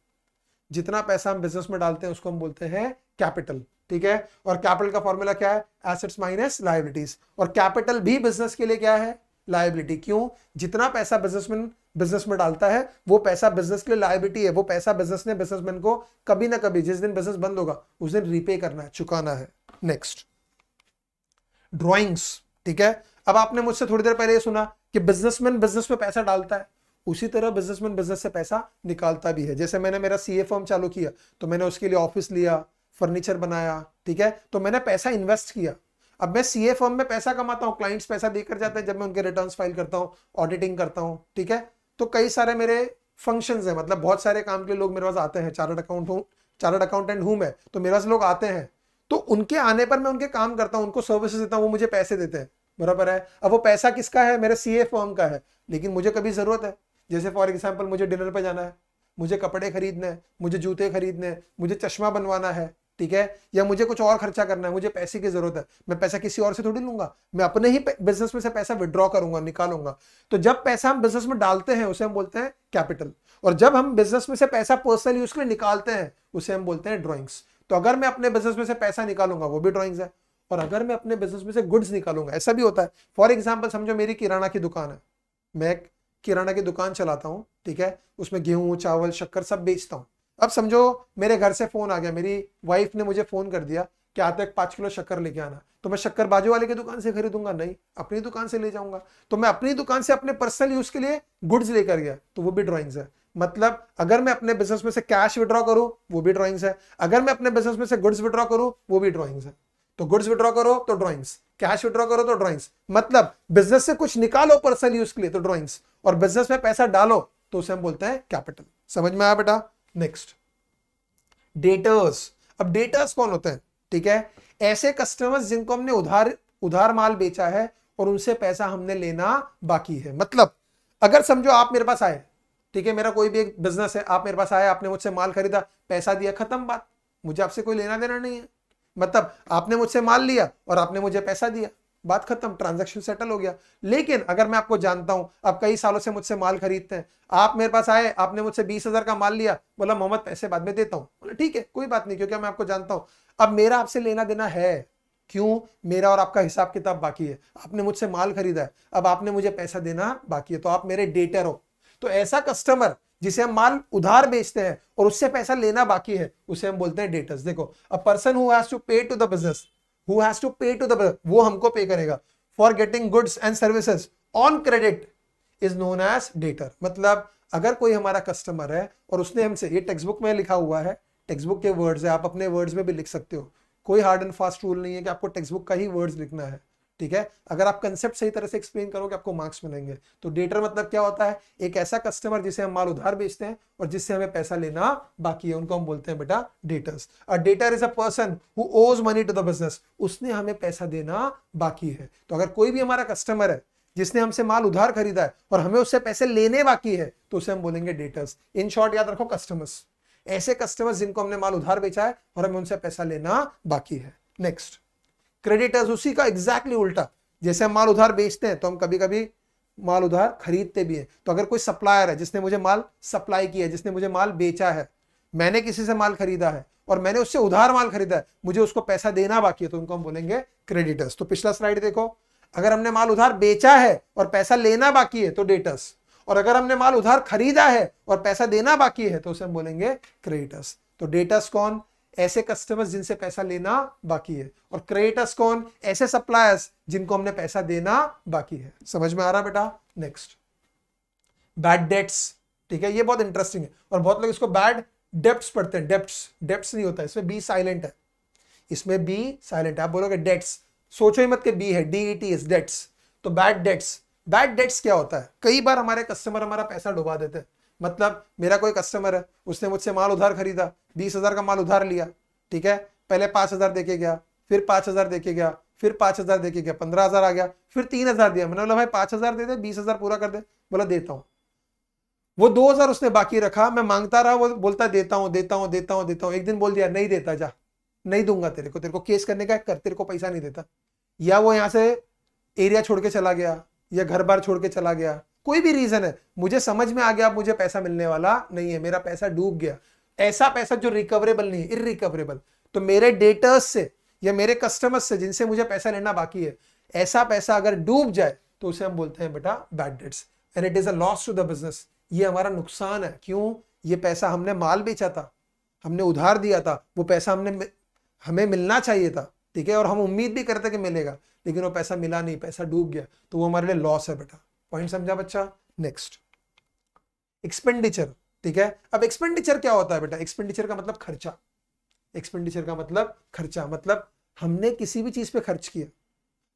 Speaker 1: जितना पैसा हम बिजनेस में डालते हैं उसको हम बोलते हैं कैपिटल, ठीक है। और कैपिटल का फॉर्मूला क्या है, एसेट्स माइनस लायबिलिटीज, और कैपिटल भी बिजनेस के लिए क्या है, लायबिलिटी। क्यों, जितना पैसा बिजनेस में डालता है वो पैसा बिजनेस के लिए लायबिलिटी है, वो पैसा बिजनेस ने बिजनेसमैन को कभी ना कभी जिस दिन बिजनेस बंद होगा उस दिन रीपे करना है, चुकाना है। नेक्स्ट, ड्रॉइंग्स, ठीक है। अब आपने मुझसे थोड़ी देर पहले ये सुना कि बिजनेसमैन बिजनेस में पैसा डालता है, उसी तरह बिजनेसमैन बिजनेस से पैसा निकालता भी है। जैसे मैंने मेरा सीए फर्म चालू किया तो मैंने उसके लिए ऑफिस लिया, फर्नीचर बनाया, ठीक है, तो मैंने पैसा इन्वेस्ट किया। अब मैं सीए फर्म में पैसा कमाता हूँ, क्लाइंट्स पैसा देकर जाते हैं जब मैं उनके रिटर्न्स फाइल करता हूँ, ऑडिटिंग करता हूँ, ठीक है। तो कई सारे मेरे फंक्शंस हैं, मतलब बहुत सारे काम के लिए लोग मेरे पास आते हैं, चार्टर्ड अकाउंटेंट हूं मैं, तो मेरे पास लोग आते हैं, तो उनके आने पर मैं उनके काम करता हूं, उनको सर्विसेज देता हूं, वो मुझे पैसे देते हैं, बराबर है। अब वो पैसा किसका है, मेरे सीए फर्म का है, लेकिन मुझे कभी जरूरत है, जैसे फॉर एग्जाम्पल मुझे डिनर पे जाना है, मुझे कपड़े खरीदने हैं, मुझे जूते खरीदने हैं, मुझे चश्मा बनवाना है, ठीक है, या मुझे कुछ और खर्चा करना है, मुझे पैसे की जरूरत है, मैं पैसा किसी और से थोड़ी लूंगा, मैं अपने ही बिजनेस में से पैसा विड्रॉ करूंगा, निकालूंगा। तो जब पैसा हम बिजनेस में डालते हैं उसे हम बोलते हैं कैपिटल, और जब हम बिजनेस में से पैसा पर्सनल यूज के लिए निकालते हैं उसे हम बोलते हैं ड्रॉइंग्स। तो अगर मैं अपने बिजनेस में से पैसा निकालूंगा वो भी ड्रॉइंग्स है, और अगर मैं अपने बिजनेस में से गुड्स निकालूंगा, ऐसा भी होता है। फॉर एग्जाम्पल समझो मेरी किराना की दुकान है, मैं एक किराना की दुकान चलाता हूँ, ठीक है, उसमें गेहूं चावल शक्कर सब बेचता हूँ। अब समझो मेरे घर से फोन आ गया, मेरी वाइफ ने मुझे फोन कर दिया कि आते एक 5 किलो शक्कर लेके आना, तो मैं शक्कर बाजू वाले की दुकान से खरीदूंगा नहीं, अपनी दुकान से ले जाऊंगा। तो मैं अपनी दुकान से अपने पर्सनल यूज के लिए गुड्स लेकर गया, तो वो भी ड्रॉइंग्स है। मतलब अगर मैं अपने बिजनेस में से कैश विड्रॉ करूं वो भी ड्रॉइंग्स है, अगर मैं अपने बिजनेस में से गुड्स विड्रॉ करूं वो भी ड्रॉइंग्स है। तो गुड्स विड्रॉ करो तो ड्रॉइंग्स, कैश विड्रॉ करो तो ड्रॉइंग्स, मतलब बिजनेस से कुछ निकालो पर्सनल यूज के लिए तो ड्रॉइंग्स, और बिजनेस में पैसा डालो तो उसे हम बोलते हैं कैपिटल। समझ में आया बेटा। Next, debtors. अब डेटर्स कौन होते हैं, ठीक है, ऐसे कस्टमर्स जिनको हमने उधार माल बेचा है और उनसे पैसा हमने लेना बाकी है। मतलब अगर समझो आप मेरे पास आए, ठीक है, मेरा कोई भी एक बिजनेस है, आप मेरे पास आए, आपने मुझसे माल खरीदा, पैसा दिया, खत्म बात, मुझे आपसे कोई लेना देना नहीं है। मतलब आपने मुझसे माल लिया और आपने मुझे पैसा दिया, बात खत्म, ट्रांजैक्शन सेटल हो गया। लेकिन अगर मैं आपको जानता हूं, आप कई सालों से मुझसे माल खरीदते हैं, आप मेरे पास आए, आपने मुझसे 20,000 का माल लिया, बोला मोहम्मद पैसे बाद में देता हूं, बोला ठीक है कोई बात नहीं, क्योंकि मैं आपको जानता हूं, अब मेरा आपसे लेना देना है। क्यों? मेरा और आपका हिसाब किताब बाकी है, आपने मुझसे माल खरीदा है, अब आपने मुझे पैसा देना बाकी है, तो आप मेरे डेटर हो। तो ऐसा कस्टमर जिसे हम माल उधार बेचते हैं और उससे पैसा लेना बाकी है, उसे हम बोलते हैं डेटर्स। देखो, a person who has to pay to the business, who has to pay to the business, वो हमको पे करेगा for getting goods and services on credit is known as debtor. मतलब अगर कोई हमारा कस्टमर है और उसने हमसे, ये टेक्स्ट बुक में लिखा हुआ है, टेक्स्ट बुक के वर्ड्स है, आप अपने वर्ड्स में भी लिख सकते हो, कोई हार्ड एंड फास्ट रूल नहीं है कि आपको टेक्स्ट बुक का ही वर्ड्स लिखना है, ठीक है। अगर आप कंसेप्ट सही तरह से एक्सप्लेन करोगे आपको मार्क्स मिलेंगे। तो डेटर मतलब क्या होता है? एक ऐसा कस्टमर जिसे हम माल उधार बेचते हैं और जिससे हमें पैसा लेना बाकी है, उनको हम बोलते हैं बेटा debtors. A debtor is a person who owes money to the business, उसने हमें पैसा देना बाकी है। तो अगर कोई भी हमारा कस्टमर है जिसने हमसे माल उधार खरीदा है और हमें उससे पैसे लेने बाकी है, तो उसे हम बोलेंगे डेटर्स। इन शॉर्ट याद रखो, कस्टमर्स, ऐसे कस्टमर्स जिनको हमने माल उधार बेचा है और हमें उनसे पैसा लेना बाकी है। नेक्स्ट, क्रेडिटर्स, उसी का एग्जैक्टली उल्टा। जैसे हम माल उधार बेचते हैं तो हम कभी कभी माल उधार खरीदते भी हैं। तो अगर कोई सप्लायर है जिसने मुझे माल सप्लाई किया है, जिसने मुझे माल बेचा है, मैंने किसी से माल खरीदा है और मैंने उससे उधार माल खरीदा है, मुझे उसको पैसा देना बाकी है, तो उनको हम बोलेंगे क्रेडिटर्स। तो पिछला स्लाइड देखो, अगर हमने माल उधार बेचा है और पैसा लेना बाकी है तो डेटर्स, और अगर हमने माल उधार खरीदा है और पैसा देना बाकी है तो उसे हम बोलेंगे क्रेडिटर्स। तो डेटर्स कौन? ऐसे कस्टमर्स जिनसे पैसा लेना बाकी है, और क्रेडिटर्स कौन? ऐसे सप्लायर्स जिनको हमने पैसा देना बाकी है। समझ में आ रहा बेटा? नेक्स्ट, बैड डेट्स, ठीक है, ये बहुत इंटरेस्टिंग है और बहुत लोग इसको बैड डेप्ट्स पढ़ते हैं। डेप्ट्स नहीं होता है, इसमें बी साइलेंट है, इसमें बी साइलेंट है। आप बोलोगे डेट्स, सोचो ही मत कि बी है, DETS, डेट्स। तो बैड डेट्स, बैड डेट्स क्या होता है? कई बार हमारे कस्टमर हमारा पैसा डुबा देते हैं। मतलब मेरा कोई कस्टमर है, उसने मुझसे माल उधार खरीदा, 20,000 का माल उधार लिया, ठीक है, पहले 5,000 देके गया, फिर 5,000 देके गया, फिर 5,000 देके गया, 15,000 आ गया, फिर 3,000 दिया। मैंने बोला भाई 5,000 दे दे, 20,000 पूरा कर दे। बोला देता हूं। वो 2,000 उसने बाकी रखा, मैं मांगता रहा, वो बोलता देता हूं देता हूं देता हूं देता हूं। एक दिन बोल दिया नहीं देता, जा, नहीं दूंगा तेरे को केस करने का कर, तेरे को पैसा नहीं देता। या वो यहां से एरिया छोड़ के चला गया, या घर बार छोड़ के चला गया, कोई भी रीजन है, मुझे समझ में आ गया अब मुझे पैसा मिलने वाला नहीं है, मेरा पैसा डूब गया। ऐसा पैसा जो रिकवरेबल नहीं है, इररिकवरेबल, तो मेरे डेटर्स से या मेरे कस्टमर्स से जिनसे मुझे पैसा लेना बाकी है, ऐसा पैसा अगर डूब जाए तो उसे हम बोलते हैं बेटा bad debts, and it is a loss to the business. ये हमारा नुकसान है। क्यों? ये पैसा हमने माल बेचा था, हमने उधार दिया था, वो पैसा हमें मिलना चाहिए था, ठीक है, और हम उम्मीद भी करते कि मिलेगा, लेकिन वो पैसा मिला नहीं, पैसा डूब गया, तो वो हमारे लिए लॉस है बेटा। पॉइंट समझा बच्चा? नेक्स्ट, एक्सपेंडिचर, ठीक है। अब एक्सपेंडिचर क्या होता है बेटा? एक्सपेंडिचर का मतलब खर्चा। एक्सपेंडिचर का मतलब खर्चा, मतलब हमने किसी भी चीज पे खर्च किया,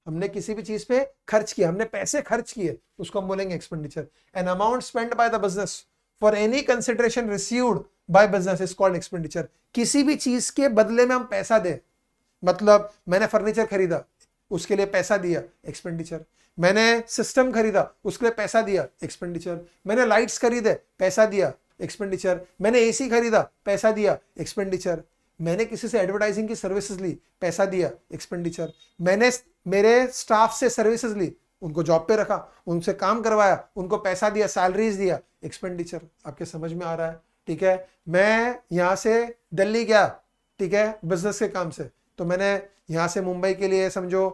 Speaker 1: हमने किसी भी चीज पे खर्च किया, हमने पैसे खर्च किए, उसको हम बोलेंगे expenditure. An amount spend by the business for any consideration received by business is called expenditure. किसी भी चीज के बदले में हम पैसा दें, मतलब मैंने फर्नीचर खरीदा, उसके लिए पैसा दिया, एक्सपेंडिचर। मैंने सिस्टम खरीदा, उसके लिए पैसा दिया, एक्सपेंडिचर। मैंने लाइट्स खरीदे, पैसा दिया, एक्सपेंडिचर। मैंने AC खरीदा, पैसा दिया, एक्सपेंडिचर। मैंने किसी से एडवर्टाइजिंग की सर्विसेज ली, पैसा दिया, एक्सपेंडिचर। मैंने मेरे स्टाफ से सर्विसेज ली, उनको जॉब पे रखा, उनसे काम करवाया, उनको पैसा दिया, सैलरीज दिया, एक्सपेंडिचर। आपके समझ में आ रहा है? ठीक है, मैं यहां से दिल्ली गया, ठीक है, बिजनेस के काम से, तो मैंने यहां से मुंबई के लिए समझो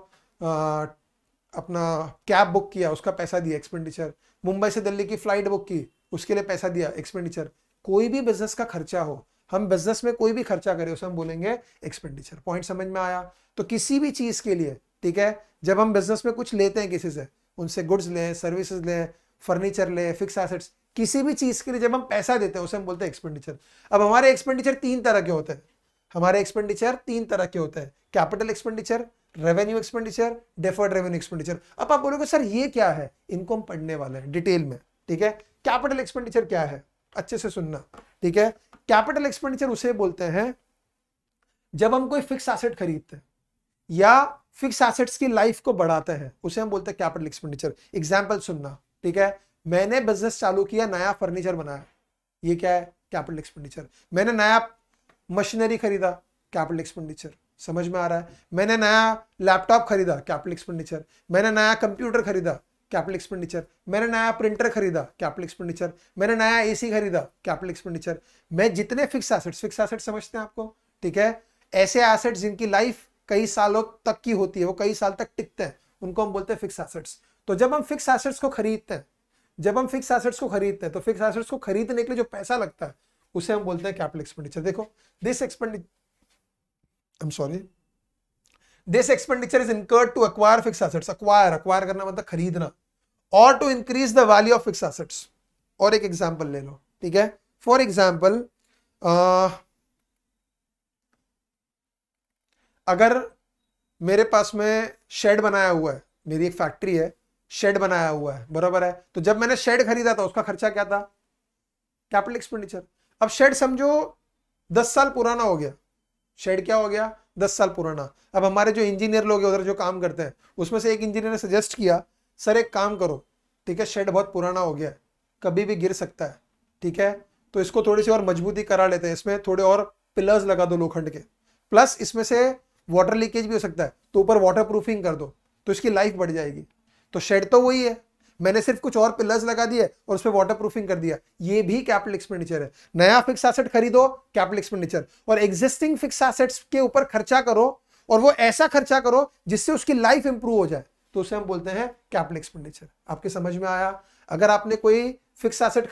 Speaker 1: अपना कैब बुक किया, उसका पैसा दिया, एक्सपेंडिचर। मुंबई से दिल्ली की फ्लाइट बुक की, उसके लिए पैसा दिया, एक्सपेंडिचर। कोई भी बिजनेस का खर्चा हो, हम बिजनेस में कोई भी खर्चा करें, उसे हम बोलेंगे एक्सपेंडिचर। पॉइंट समझ में आया? तो किसी भी चीज के लिए, ठीक है, जब हम बिजनेस में कुछ लेते हैं किसी से, उनसे गुड्स लें, सर्विसेज लें, फर्नीचर लें, फिक्स एसेट्स, किसी भी चीज के लिए जब हम पैसा देते हैं उसे हम बोलते हैं एक्सपेंडिचर। अब हमारे एक्सपेंडिचर 3 तरह के होते हैं, हमारे एक्सपेंडिचर 3 तरह के होते हैं, capital expenditure, revenue expenditure, deferred revenue expenditure. अब आप बोलोगे सर ये क्या है? इनको हम पढ़ने वाले हैं डिटेल में, ठीक है। कैपिटल एक्सपेंडिचर क्या है? अच्छे से सुनना, ठीक है। कैपिटल एक्सपेंडिचर उसे बोलते हैं जब हम कोई फिक्स एसेट खरीदते हैं या फिक्स एसेट्स की लाइफ को बढ़ाते हैं, उसे हम बोलते हैं कैपिटल एक्सपेंडिचर। एग्जांपल सुनना, ठीक है। मैंने बिजनेस चालू किया, नया फर्नीचर बनाया, ये क्या है? Capital expenditure. मैंने नया मशीनरी खरीदा, कैपिटल एक्सपेंडिचर। समझ में आ रहा है? मैंने नया लैपटॉप खरीदा, कैपिटल एक्सपेंडिचर। मैंने नया कंप्यूटर खरीदा, कैपिटल एक्सपेंडिचर। मैंने नया प्रिंटर खरीदा, कैपिटल एक्सपेंडिचर। मैंने नया एसी खरीदा, कैपिटल एक्सपेंडिचर। मैं जितने फिक्स एसेट्स समझते हैं आपको, ठीक है, ऐसे एसेट्स जिनकी लाइफ कई सालों तक की होती है, वो कई साल तक टिकते हैं, उनको हम बोलते हैं फिक्स एसेट्स। तो जब हम फिक्स एसेट्स को खरीदते हैं, तो फिक्स एसेट्स को खरीदने के लिए जो पैसा लगता है उसे हम बोलते हैं कैपिटल एक्सपेंडिचर। देखो, this expenditure is incurred to acquire fix assets. Acquire करना मतलब खरीदना, और to increase the value of fix assets. और एक एग्जांपल ले लो, ठीक है। फॉर एग्जांपल, अगर मेरे पास में शेड बनाया हुआ है, मेरी एक फैक्ट्री है, शेड बनाया हुआ है, बराबर है। तो जब मैंने शेड खरीदा था, उसका खर्चा क्या था? Capital expenditure. अब शेड समझो 10 साल पुराना हो गया, शेड क्या हो गया? 10 साल पुराना। अब हमारे जो इंजीनियर लोग हैं उधर जो काम करते हैं, उसमें से एक इंजीनियर ने सजेस्ट किया, सर एक काम करो, ठीक है, शेड बहुत पुराना हो गया है, कभी भी गिर सकता है, ठीक है, तो इसको थोड़ी सी और मजबूती करा लेते हैं, इसमें थोड़े और पिलर्स लगा दो लोखंड के, प्लस इसमें से वाटर लीकेज भी हो सकता है, तो ऊपर वाटर प्रूफिंग कर दो, तो इसकी लाइफ बढ़ जाएगी। तो शेड तो वही है, मैंने सिर्फ कुछ और पिलर्स लगा दिए और उस पर वाटर प्रूफिंग कर दिया, ये भी कैपिटल एक्सपेंडिचर है। नया फिक्स एसेट खरीदो, कैपिटल एक्सपेंडिचर, और एग्जिस्टिंग फिक्स एसेट्स के ऊपर खर्चा करो, और वो ऐसा खर्चा करो जिससे उसकी लाइफ इंप्रूव हो जाए, तो उसे हम बोलते हैं कैपिटल एक्सपेंडिचर। आपके समझ में आया? अगर आपने कोई फिक्स एसेट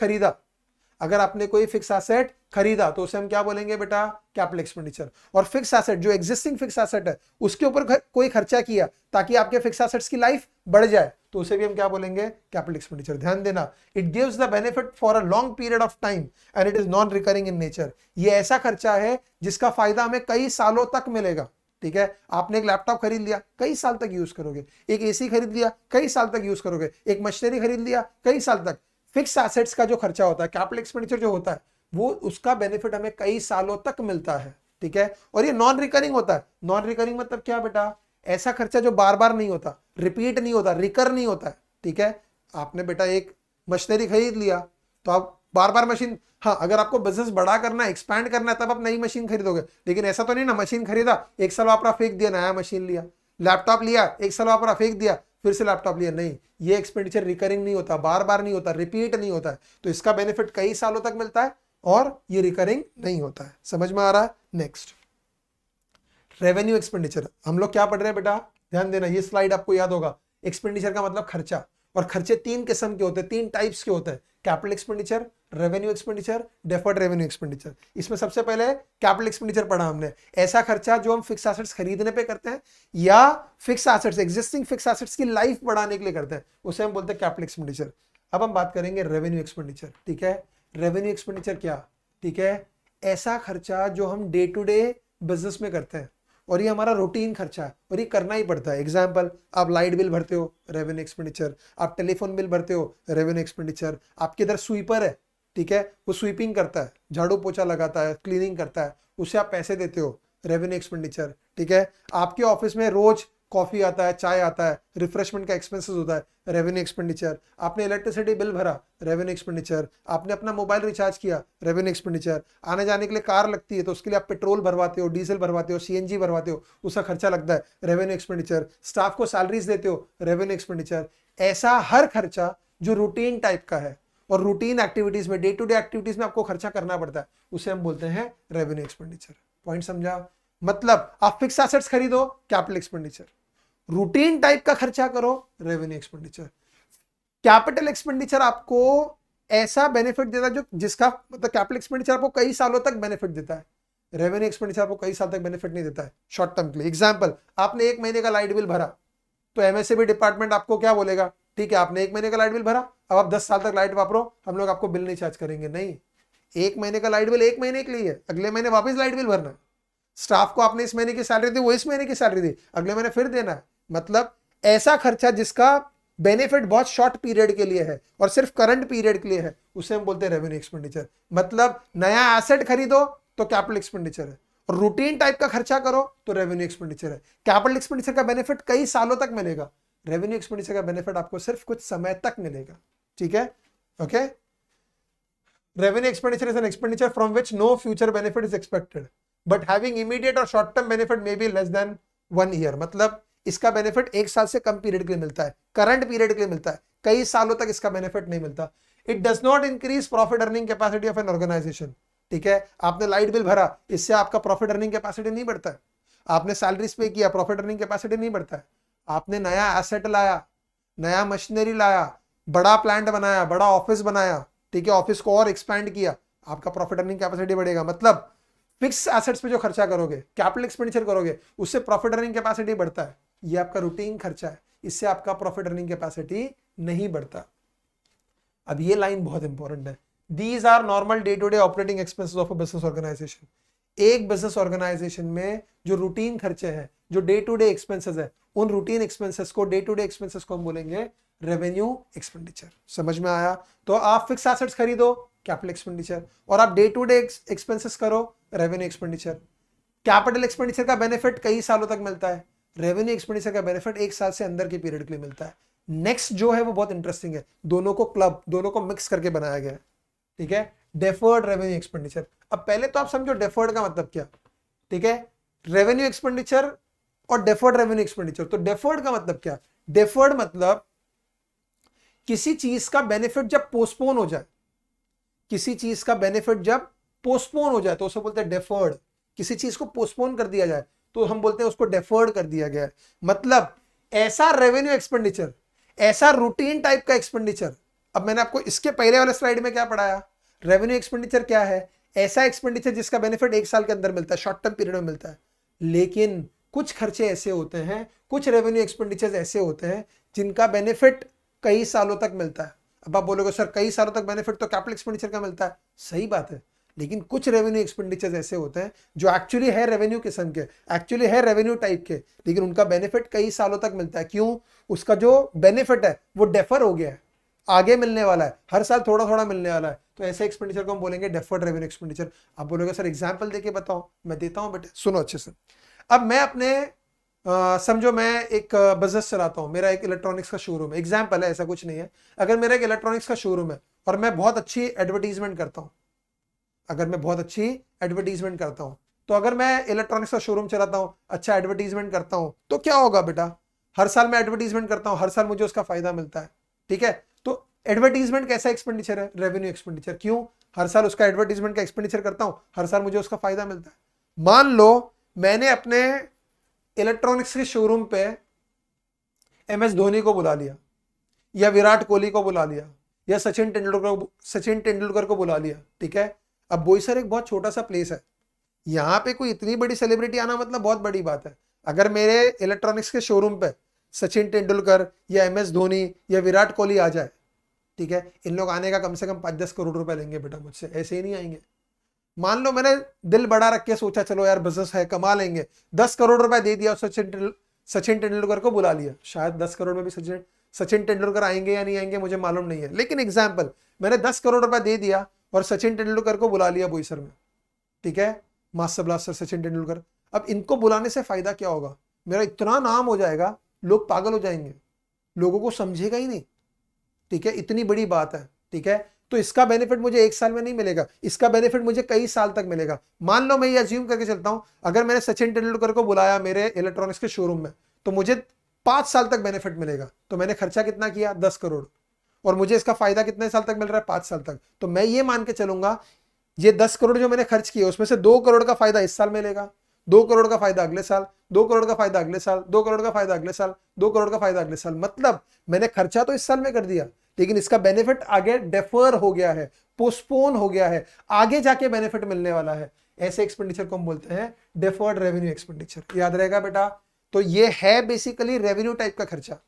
Speaker 1: खरीदा, तो उसे हम क्या बोलेंगे बेटा? Capital expenditure. और फिक्स एसेट, जो एग्जिस्टिंग फिक्स एसेट है, उसके ऊपर कोई खर्चा किया ताकि आपके फिक्स एसेट्स की लाइफ बढ़ जाए, तो उसे भी हम क्या बोलेंगे? Capital expenditure. ध्यान देना, it gives the benefit for a long period of time and it is non recurring in nature. ये ऐसा खर्चा है जिसका फायदा हमें कई सालों तक मिलेगा, ठीक है। आपने एक लैपटॉप खरीद लिया, कई साल तक यूज करोगे। एक एसी खरीद लिया, कई साल तक यूज करोगे। एक मशीनरी खरीद लिया, कई साल तक। फिक्स एसेट्स का जो खर्चा होता है, कैपिटल एक्सपेंडिचर जो होता है, वो उसका बेनिफिट हमें कई सालों तक मिलता है, ठीक है। और ये नॉन रिकरिंग होता है। नॉन रिकरिंग मतलब क्या बेटा? ऐसा खर्चा जो बार बार नहीं होता, रिपीट नहीं होता, रिकर नहीं होता है, ठीक है। आपने बेटा एक मशीनरी खरीद लिया, तो आप बार बार मशीन, हाँ, अगर आपको बिजनेस बड़ा करना है, एक्सपैंड करना है, तब आप नई मशीन खरीदोगे। लेकिन ऐसा तो नहीं ना, मशीन खरीदा, एक साल वापरा फेंक दिया, नया मशीन लिया। लैपटॉप लिया, एक साल वापरा फेंक दिया, फिर से लैपटॉप लिया। नहीं, ये एक्सपेंडिचर रिकरिंग नहीं होता, बार बार नहीं होता, रिपीट नहीं होता है, तो इसका बेनिफिट कई सालों तक मिलता है और ये रिकरिंग नहीं होता है। समझ में आ रहा है? Next, revenue expenditure. हम लोग क्या पढ़ रहे हैं बेटा? ध्यान देना, ये स्लाइड आपको याद होगा। एक्सपेंडिचर का मतलब खर्चा, और खर्चे 3 किस्म के होते हैं, 3 टाइप्स के होते हैं: capital expenditure, revenue expenditure, deferred revenue expenditure. इसमें सबसे पहले कैपिटल एक्सपेंडिचर पढ़ा हमने, ऐसा खर्चा जो हम फिक्स एसेट्स खरीदने पे करते हैं या fix assets, existing fix assets की लाइफ बढ़ाने के लिए करते हैं, उसे हम बोलते हैं कैपिटल एक्सपेंडिचर। अब हम बात करेंगे रेवेन्यू एक्सपेंडिचर, ठीक है। रेवेन्यू एक्सपेंडिचर क्या? ठीक है, ऐसा खर्चा जो हम डे टू डे बिजनेस में करते हैं, और ये हमारा रूटीन खर्चा है और ये करना ही पड़ता है। एग्जाम्पल, आप लाइट बिल भरते हो, रेवेन्यू एक्सपेंडिचर। आप टेलीफोन बिल भरते हो, रेवेन्यू एक्सपेंडिचर। आपके इधर स्वीपर है, ठीक है, वो स्वीपिंग करता है, झाड़ू पोछा लगाता है, क्लीनिंग करता है, उसे आप पैसे देते हो, रेवेन्यू एक्सपेंडिचर, ठीक है। आपके ऑफिस में रोज कॉफी आता है, चाय आता है, रिफ्रेशमेंट का एक्सपेंसेस होता है, रेवेन्यू एक्सपेंडिचर। आपने इलेक्ट्रिसिटी बिल भरा, रेवेन्यू एक्सपेंडिचर। आपने अपना मोबाइल रिचार्ज किया, रेवेन्यू एक्सपेंडिचर। आने जाने के लिए कार लगती है, तो उसके लिए आप पेट्रोल भरवाते हो, डीजल भरवाते हो, सीएनजी भरवाते हो, उसका खर्चा लगता है, रेवेन्यू एक्सपेंडिचर। स्टाफ को सैलरीज देते हो, रेवेन्यू एक्सपेंडिचर। ऐसा हर खर्चा जो रूटीन टाइप का है और रूटीन एक्टिविटीज में, डे टू डे एक्टिविटीज में आपको खर्चा करना पड़ता है, उसे हम बोलते हैं रेवेन्यू एक्सपेंडिचर। पॉइंट समझा? मतलब आप फिक्स एसेट्स खरीदो, कैपिटल एक्सपेंडिचर। रूटीन टाइप का खर्चा करो, रेवेन्यू एक्सपेंडिचर। कैपिटल एक्सपेंडिचर आपको ऐसा बेनिफिट देता है जो जिसका मतलब कैपिटल एक्सपेंडिचर आपको कई सालों तक बेनिफिट देता है, रेवेन्यू एक्सपेंडिचर आपको कई साल तक बेनिफिट नहीं देता है, शॉर्ट टर्म के लिए। एग्जांपल, आपने 1 महीने का लाइट बिल भरा, तो एमएसएबी डिपार्टमेंट आपको क्या बोलेगा? ठीक है, आपने 1 महीने का लाइट बिल भरा, अब आप 10 साल तक लाइट वापरो, हम लोग आपको बिल नहीं चार्ज करेंगे। नहीं, 1 महीने का लाइट बिल 1 महीने के लिए है, अगले महीने वापस लाइट बिल भरना। स्टाफ को आपने इस महीने की सैलरी दी, वो इस महीने की सैलरी दी, अगले महीने फिर देना है। मतलब ऐसा खर्चा जिसका बेनिफिट बहुत शॉर्ट पीरियड के लिए है और सिर्फ करंट पीरियड के लिए है, उसे हम बोलते हैं रेवेन्यू एक्सपेंडिचर। मतलब नया एसेट खरीदो तो कैपिटल एक्सपेंडिचर है, और रूटीन टाइप का खर्चा करो तो रेवेन्यू एक्सपेंडिचर है। कैपिटल एक्सपेंडिचर का बेनिफिट कई सालों तक मिलेगा, रेवेन्यू एक्सपेंडिचर का बेनिफिट आपको सिर्फ कुछ समय तक मिलेगा, ठीक है, okay. Revenue expenditure is an expenditure from which no future benefit is expected but having immediate और short term benefit may be less than 1 year. मतलब इसका बेनिफिट 1 साल से कम पीरियड के लिए मिलता है, करंट पीरियड के लिए मिलता है, कई सालों तक इसका बेनिफिट नहीं मिलता। It does not increase profit earning capacity of an organisation. ठीक है, आपने लाइट बिल भरा, इससे आपका प्रॉफिट अर्निंग कैपेसिटी नहीं बढ़ता है। आपने सैलरीज पे किया, प्रॉफिट अर्निंग कैपेसिटी नहीं बढ़ता है। आपने नया एसेट लाया, नया मशीनरी लाया, बड़ा प्लांट बनाया, बड़ा ऑफिस बनाया, ठीक है, ऑफिस को और एक्सपैंड किया, आपका प्रॉफिट अर्निंग कैपेसिटी बढ़ेगा। मतलब फिक्स एसेट्स पे जो खर्चा करोगे, कैपिटल एक्सपेंडिचर करोगे, उससे प्रॉफिट अर्निंग कैपेसिटी बढ़ता है। ये आपका रूटीन खर्चा है, इससे आपका प्रॉफिट अर्निंग कैपेसिटी नहीं बढ़ता। अब ये लाइन बहुत इंपॉर्टेंट है। These are normal day to day operating expenses of a business organisation. एक बिजनेस ऑर्गेनाइजेशन में जो रूटीन खर्चे हैं, जो डे टू डे एक्सपेंसेस है, उन रूटीन एक्सपेंसेस को, डे टू डे एक्सपेंसेस को हम बोलेंगे रेवेन्यू एक्सपेंडिचर। समझ में आया? तो आप फिक्स एसेट्स खरीदो, कैपिटल एक्सपेंडिचर, और आप डे टू डे एक्सपेंसेस करो, रेवेन्यू एक्सपेंडिचर। कैपिटल एक्सपेंडिचर का बेनिफिट कई सालों तक मिलता है, रेवेन्यू एक्सपेंडिचर का बेनिफिट 1 साल से अंदर के पीरियड के लिए मिलता है। नेक्स्ट जो है वो बहुत इंटरेस्टिंग है, दोनों को क्लब, दोनों को मिक्स करके बनाया गया है। ठीक है, डेफर्ड रेवेन्यू एक्सपेंडिचर। अब पहले तो आप समझो डेफर्ड का मतलब क्या। ठीक है, रेवेन्यू एक्सपेंडिचर और डेफर्ड रेवेन्यू एक्सपेंडिचर। तो डेफर्ड का मतलब क्या? डेफर्ड मतलब किसी चीज का बेनिफिट जब पोस्टपोन हो जाए, किसी चीज का बेनिफिट जब पोस्टपोन हो जाए तो उसे बोलते हैं डेफर्ड। किसी चीज को पोस्टपोन कर दिया जाए तो हम बोलते हैं उसको डेफर्ड कर दिया गया है। मतलब ऐसा रेवेन्यू एक्सपेंडिचर, ऐसा रूटीन टाइप का एक्सपेंडिचर। अब मैंने आपको इसके पहले वाले स्लाइड में क्या पढ़ाया? रेवेन्यू एक्सपेंडिचर क्या है? ऐसा एक्सपेंडिचर जिसका बेनिफिट 1 साल के अंदर मिलता है, शॉर्ट टर्म पीरियड में मिलता है। लेकिन कुछ खर्चे ऐसे होते हैं, कुछ रेवेन्यू एक्सपेंडिचर ऐसे होते हैं जिनका बेनिफिट कई सालों तक मिलता है। अब आप बोलोगे सर कई सालों तक बेनिफिट तो कैपिटल एक्सपेंडिचर का मिलता है, सही बात है, लेकिन कुछ रेवेन्यू एक्सपेंडिचर ऐसे होते हैं जो एक्चुअली है रेवेन्यू किस्म के, एक्चुअली है रेवेन्यू टाइप के, लेकिन उनका बेनिफिट कई सालों तक मिलता है। क्यों? उसका जो बेनिफिट है वो डेफर हो गया है, आगे मिलने वाला है, हर साल थोड़ा थोड़ा मिलने वाला है। तो ऐसे एक्सपेंडिचर को हम बोलेंगे डेफर्ड रेवेन्यू एक्सपेंडिचर। आप बोलोगे सर एग्जाम्पल देके बताओ, मैं देता हूं बेटे, सुनो अच्छे से। अब मैं अपने समझो मैं एक बिजनेस चलाता हूं, मेरा एक इलेक्ट्रॉनिक्स का शोरूम है, एग्जाम्पल है, ऐसा कुछ नहीं है। अगर मेरा एक इलेक्ट्रॉनिक्स का शोरूम है और मैं बहुत अच्छी एडवर्टीजमेंट करता हूं, अगर मैं बहुत अच्छी एडवर्टीजमेंट करता हूं, तो अगर मैं इलेक्ट्रॉनिक्स का शोरूम चलाता हूं, अच्छा एडवर्टीजमेंट करता हूं, तो क्या होगा बेटा? हर साल मैं एडवर्टीजमेंट करता हूं, हर साल मुझे उसका फायदा मिलता है। ठीक है, तो एडवर्टीजमेंट कैसा एक्सपेंडिचर है? Revenue expenditure. क्यों? हर साल उसका एडवर्टीजमेंट का एक्सपेंडिचर करता हूं, हर साल मुझे उसका फायदा मिलता है। मान लो मैंने अपने इलेक्ट्रॉनिक्स के शोरूम पे MS धोनी को बुला लिया, या विराट कोहली को बुला लिया, या सचिन तेंदुलकर को बुला लिया। ठीक है, अब बोईसर एक बहुत छोटा सा प्लेस है, यहाँ पे कोई इतनी बड़ी सेलिब्रिटी आना मतलब बहुत बड़ी बात है। अगर मेरे इलेक्ट्रॉनिक्स के शोरूम पे सचिन तेंदुलकर या MS धोनी या विराट कोहली आ जाए, ठीक है, इन लोग आने का कम से कम 5-10 करोड़ रुपए लेंगे बेटा मुझसे, ऐसे ही नहीं आएंगे। मान लो मैंने दिल बड़ा रख के सोचा चलो यार बिजनेस है, कमा लेंगे, 10 करोड़ रुपए दे दिया, सचिन तेंदुलकर को बुला लिया। शायद 10 करोड़ में भी सचिन तेंदुलकर आएंगे या नहीं आएंगे मुझे मालूम नहीं है, लेकिन एग्जाम्पल, मैंने 10 करोड़ रुपए दे दिया और सचिन तेंदुलकर को बुला लिया बोईसर में। ठीक है, मास्टर ब्लास्टर सचिन तेंदुलकर। अब इनको बुलाने से फायदा क्या होगा? मेरा इतना नाम हो जाएगा, लोग पागल हो जाएंगे, लोगों को समझेगा ही नहीं। ठीक है, इतनी बड़ी बात है। ठीक है, तो इसका बेनिफिट मुझे 1 साल में नहीं मिलेगा, इसका बेनिफिट मुझे कई साल तक मिलेगा। मान लो मैं ये अज्यूम करके चलता हूं, अगर मैंने सचिन तेंदुलकर को बुलाया मेरे इलेक्ट्रॉनिक्स के शोरूम में, तो मुझे 5 साल तक बेनिफिट मिलेगा। तो मैंने खर्चा कितना किया? 10 करोड़, और मुझे इसका फायदा कितने साल तक मिल रहा है? 5 साल तक। तो मैं ये मान के चलूंगा ये 10 करोड़ जो मैंने खर्च किए उसमें से 2 करोड़ का फायदा इस साल मिलेगा, 2 करोड़ का फायदा अगले साल, 2 करोड़ का फायदा अगले साल, 2 करोड़ का फायदा अगले साल, 2 करोड़ का फायदा अगले साल। मतलब मैंने खर्चा तो इस साल में कर दिया, लेकिन इसका बेनिफिट आगे डेफर हो गया है, पोस्टपोन हो गया है, आगे जाके बेनिफिट मिलने वाला है। ऐसे एक्सपेंडिचर को हम बोलते हैं डेफर्ड रेवेन्यू एक्सपेंडिचर। याद रहेगा बेटा? तो ये है बेसिकली रेवेन्यू टाइप का खर्चा।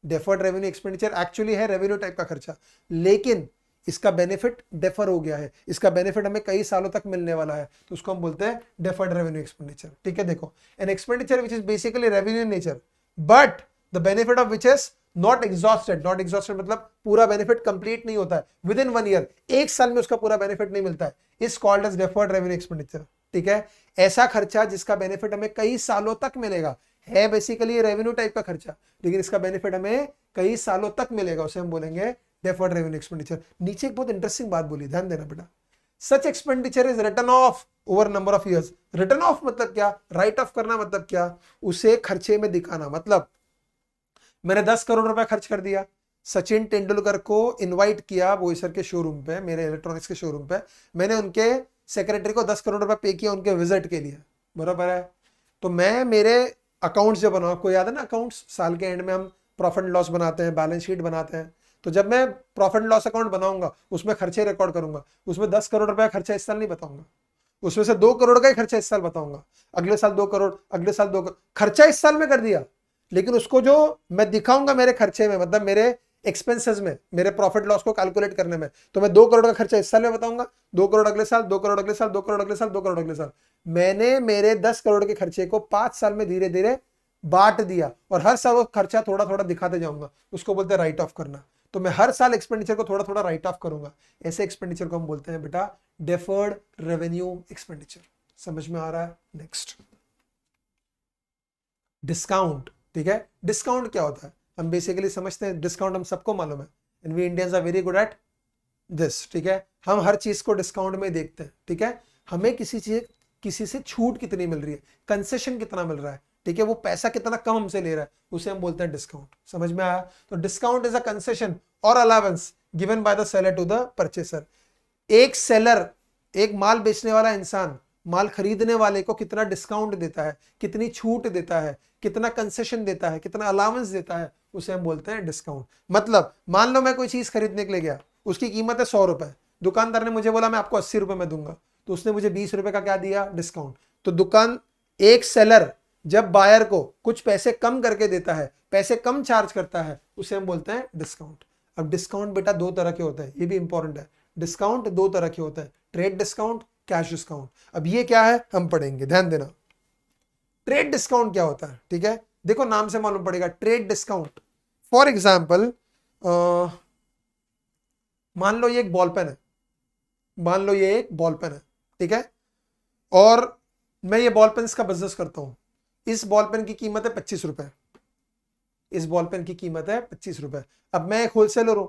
Speaker 1: डेफर्ड रेवेन्यू एक्सपेंडिचर एक्चुअली है रेवेन्यू टाइप का खर्चा, लेकिन इसका बेनिफिट डेफर हो गया है, इसका बेनिफिट हमें कई सालों तक मिलने वाला है, तो उसको हम बोलते हैं डेफर्ड रेवेन्यू एक्सपेंडिचर। ठीक है, देखो, an expenditure which is basically revenue in nature but the benefit of which is not exhausted. Not exhausted मतलब पूरा बेनिफिट कंप्लीट नहीं होता है, विद इन 1 ईयर, 1 साल में उसका पूरा बेनिफिट नहीं मिलता है, is called as deferred revenue expenditure. ठीक है, ऐसा खर्चा जिसका बेनिफिट हमें कई सालों तक मिलेगा, है बेसिकली रेवेन्यू टाइप का खर्चा, लेकिन इसका बेनिफिट हमें कई सालों तक मिलेगा, उसे हम बोलेंगे डेफर्ड रेवेन्यू एक्सपेंडिचर। नीचे एक बहुत इंटरेस्टिंग बात बोली, ध्यान देना बेटा, such expenditure is return of over number of years. Return of मतलब क्या, राइट ऑफ करना मतलब क्या, उसे खर्चे में दिखाना। मतलब मैंने 10 करोड़ रुपए खर्च कर दिया, सचिन तेंदुलकर को इनवाइट किया बोईसर के शोरूम पे, मेरे इलेक्ट्रॉनिक्स के शोरूम पे, मैंने उनके सेक्रेटरी को 10 करोड़ रुपए पे किया उनके विजिट के लिए, बराबर है। तो मैं मेरे अकाउंट्स जो बनाऊँ, आपको याद है ना अकाउंट्स, साल के एंड में हम प्रॉफिट लॉस बनाते हैं, बैलेंस शीट बनाते हैं। तो जब मैं प्रॉफिट लॉस अकाउंट बनाऊंगा उसमें खर्चे रिकॉर्ड करूंगा, उसमें 10 करोड़ रुपया खर्चा इस साल नहीं बताऊंगा, उसमें से 2 करोड़ का ही खर्चा इस साल बताऊंगा, अगले साल 2 करोड़, अगले साल 2 करोड़, खर्चा इस साल में कर दिया, लेकिन उसको जो मैं दिखाऊंगा मेरे खर्चे में, मतलब मेरे एक्सपेंसेस में, मेरे प्रॉफिट लॉस को कैलकुलेट करने में, तो मैं 2 करोड़ का खर्चा इस साल में बताऊंगा, 2 करोड़ अगले साल, 2 करोड़ अगले साल, 2 करोड़ अगले साल, 2 करोड़ अगले साल। मैंने मेरे 10 करोड़ के खर्चे को 5 साल में धीरे धीरे बांट दिया और हर साल वो खर्चा थोड़ा थोड़ा दिखाते जाऊंगा, उसको बोलते हैं राइट ऑफ करना। तो मैं हर साल एक्सपेंडिचर को थोड़ा थोड़ा राइट ऑफ करूंगा, ऐसे एक्सपेंडिचर को हम बोलते हैं बेटा डेफर्ड रेवेन्यू एक्सपेंडिचर। समझ में आ रहा है? Next, discount. ठीक है, डिस्काउंट क्या होता है हम बेसिकली समझते हैं, डिस्काउंट हम सबको मालूम है, and we Indians are very good at this. ठीक है, हम हर चीज को डिस्काउंट में देखते हैं। ठीक है, हमें किसी से छूट कितनी मिल रही है, कंसेशन कितना मिल रहा है, ठीक है, वो पैसा कितना कम हमसे ले रहा है, उसे हम बोलते हैं डिस्काउंट। समझ में आया? तो discount is a concession or allowance given by the seller to the purchaser. एक सेलर, एक माल बेचने वाला इंसान माल खरीदने वाले को कितना डिस्काउंट देता है, कितनी छूट देता है, कितना कंसेशन देता है, कितना अलावेंस देता है, उसे हम बोलते हैं डिस्काउंट। मतलब मान लो मैं कोई चीज खरीदने के लिए गया, उसकी कीमत है 100 रुपए, दुकानदार ने मुझे बोला मैं आपको 80 रुपए में दूंगा, तो उसने मुझे 20 रुपए का क्या दिया, डिस्काउंट। तो एक सेलर जब बायर को कुछ पैसे कम करके देता है, पैसे कम चार्ज करता है, उसे हम बोलते हैं डिस्काउंट। अब डिस्काउंट बेटा 2 तरह के होते हैं, ये भी इंपॉर्टेंट है। डिस्काउंट 2 तरह के होते हैं, ट्रेड डिस्काउंट, कैश डिस्काउंट। अब ये क्या है हम पढ़ेंगे, ध्यान देना। ट्रेड डिस्काउंट क्या होता है, ठीक है, देखो नाम से मालूम पड़ेगा। ट्रेड डिस्काउंट, फॉर एग्जाम्पल मान लो ये एक बॉल पेन है, मान लो ये एक बॉल पेन है, ठीक है, और मैं ये बॉल पेन का बिजनेस करता हूं। इस बॉल पेन की कीमत है 25 रुपए, इस बॉल पेन की कीमत है 25 रुपए। अब मैं एक होलसेलर हूं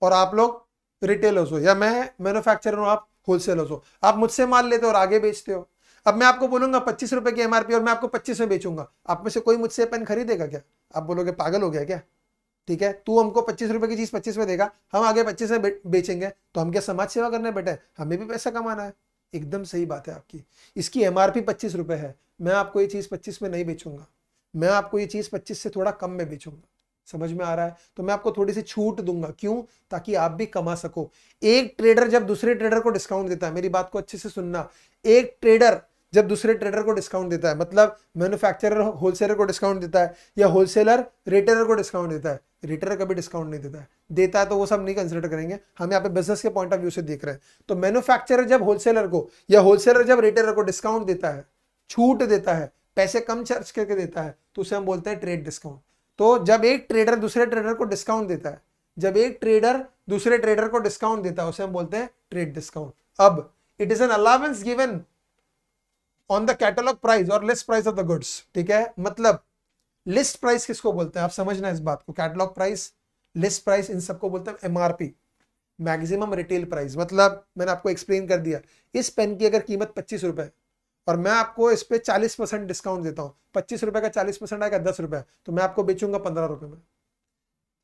Speaker 1: और आप लोग रिटेलर्स हो, या मैं मैन्युफैक्चरर हूं, आप होलसेलर्स हो। आप मुझसे माल लेते हो और आगे बेचते हो। अब मैं आपको बोलूंगा 25 रुपए की एमआरपी और मैं आपको 25 में बेचूंगा, आप में से कोई मुझसे पेन खरीदेगा क्या? आप बोलोगे पागल हो गया क्या? ठीक है, तू हमको 25 रुपए की चीज 25 में देगा, हम आगे 25 में बेचेंगे, तो हम क्या समाज सेवा करने बैठे? हमें भी पैसा कमाना है। एकदम सही बात है आपकी। इसकी एमआरपी 25 रुपए है, मैं आपको ये चीज 25 में नहीं बेचूंगा, मैं आपको ये चीज 25 से थोड़ा कम में बेचूंगा। समझ में आ रहा है? तो मैं आपको थोड़ी सी छूट दूंगा, क्यों? ताकि आप भी कमा सको। एक ट्रेडर जब दूसरे ट्रेडर को डिस्काउंट देता है, मेरी बात को अच्छे से सुनना, एक ट्रेडर जब दूसरे ट्रेडर को डिस्काउंट देता है, मतलब मैन्युफैक्चरर होलसेलर को डिस्काउंट देता है या होलसेलर रिटेलर को डिस्काउंट देता है, रिटेलर कभी डिस्काउंट नहीं देता है तो वो सब नहीं कंसिडर करेंगे, हम यहाँ पे बिजनेस के पॉइंट ऑफ व्यू से देख रहे हैं। तो मैन्युफैक्चरर जब होलसेलर को या होलसेलर जब रिटेलर को डिस्काउंट देता है, छूट देता है, पैसे कम चार्ज करके देता है, तो उसे हम बोलते हैं ट्रेड डिस्काउंट। तो जब एक ट्रेडर दूसरे ट्रेडर को डिस्काउंट देता है, जब एक ट्रेडर दूसरे ट्रेडर को डिस्काउंट देता है, उसे हम बोलते हैं ट्रेड डिस्काउंट। अब it is an allowance given on the catalogue price और list price of the goods. ठीक है, मतलब लिस्ट प्राइस किसको बोलते हैं आप समझना इस बात को। कैटलॉग प्राइस, लिस्ट प्राइस, इन सबको बोलते हैं एमआरपी, मैक्सिमम रिटेल प्राइस। मतलब मैंने आपको एक्सप्लेन कर दिया, इस पेन की अगर कीमत 25 रुपए और मैं आपको इस पे 40% डिस्काउंट देता हूं, 25 रुपए का 40% आएगा 10 रुपए, तो मैं आपको बेचूंगा 15 रुपए में।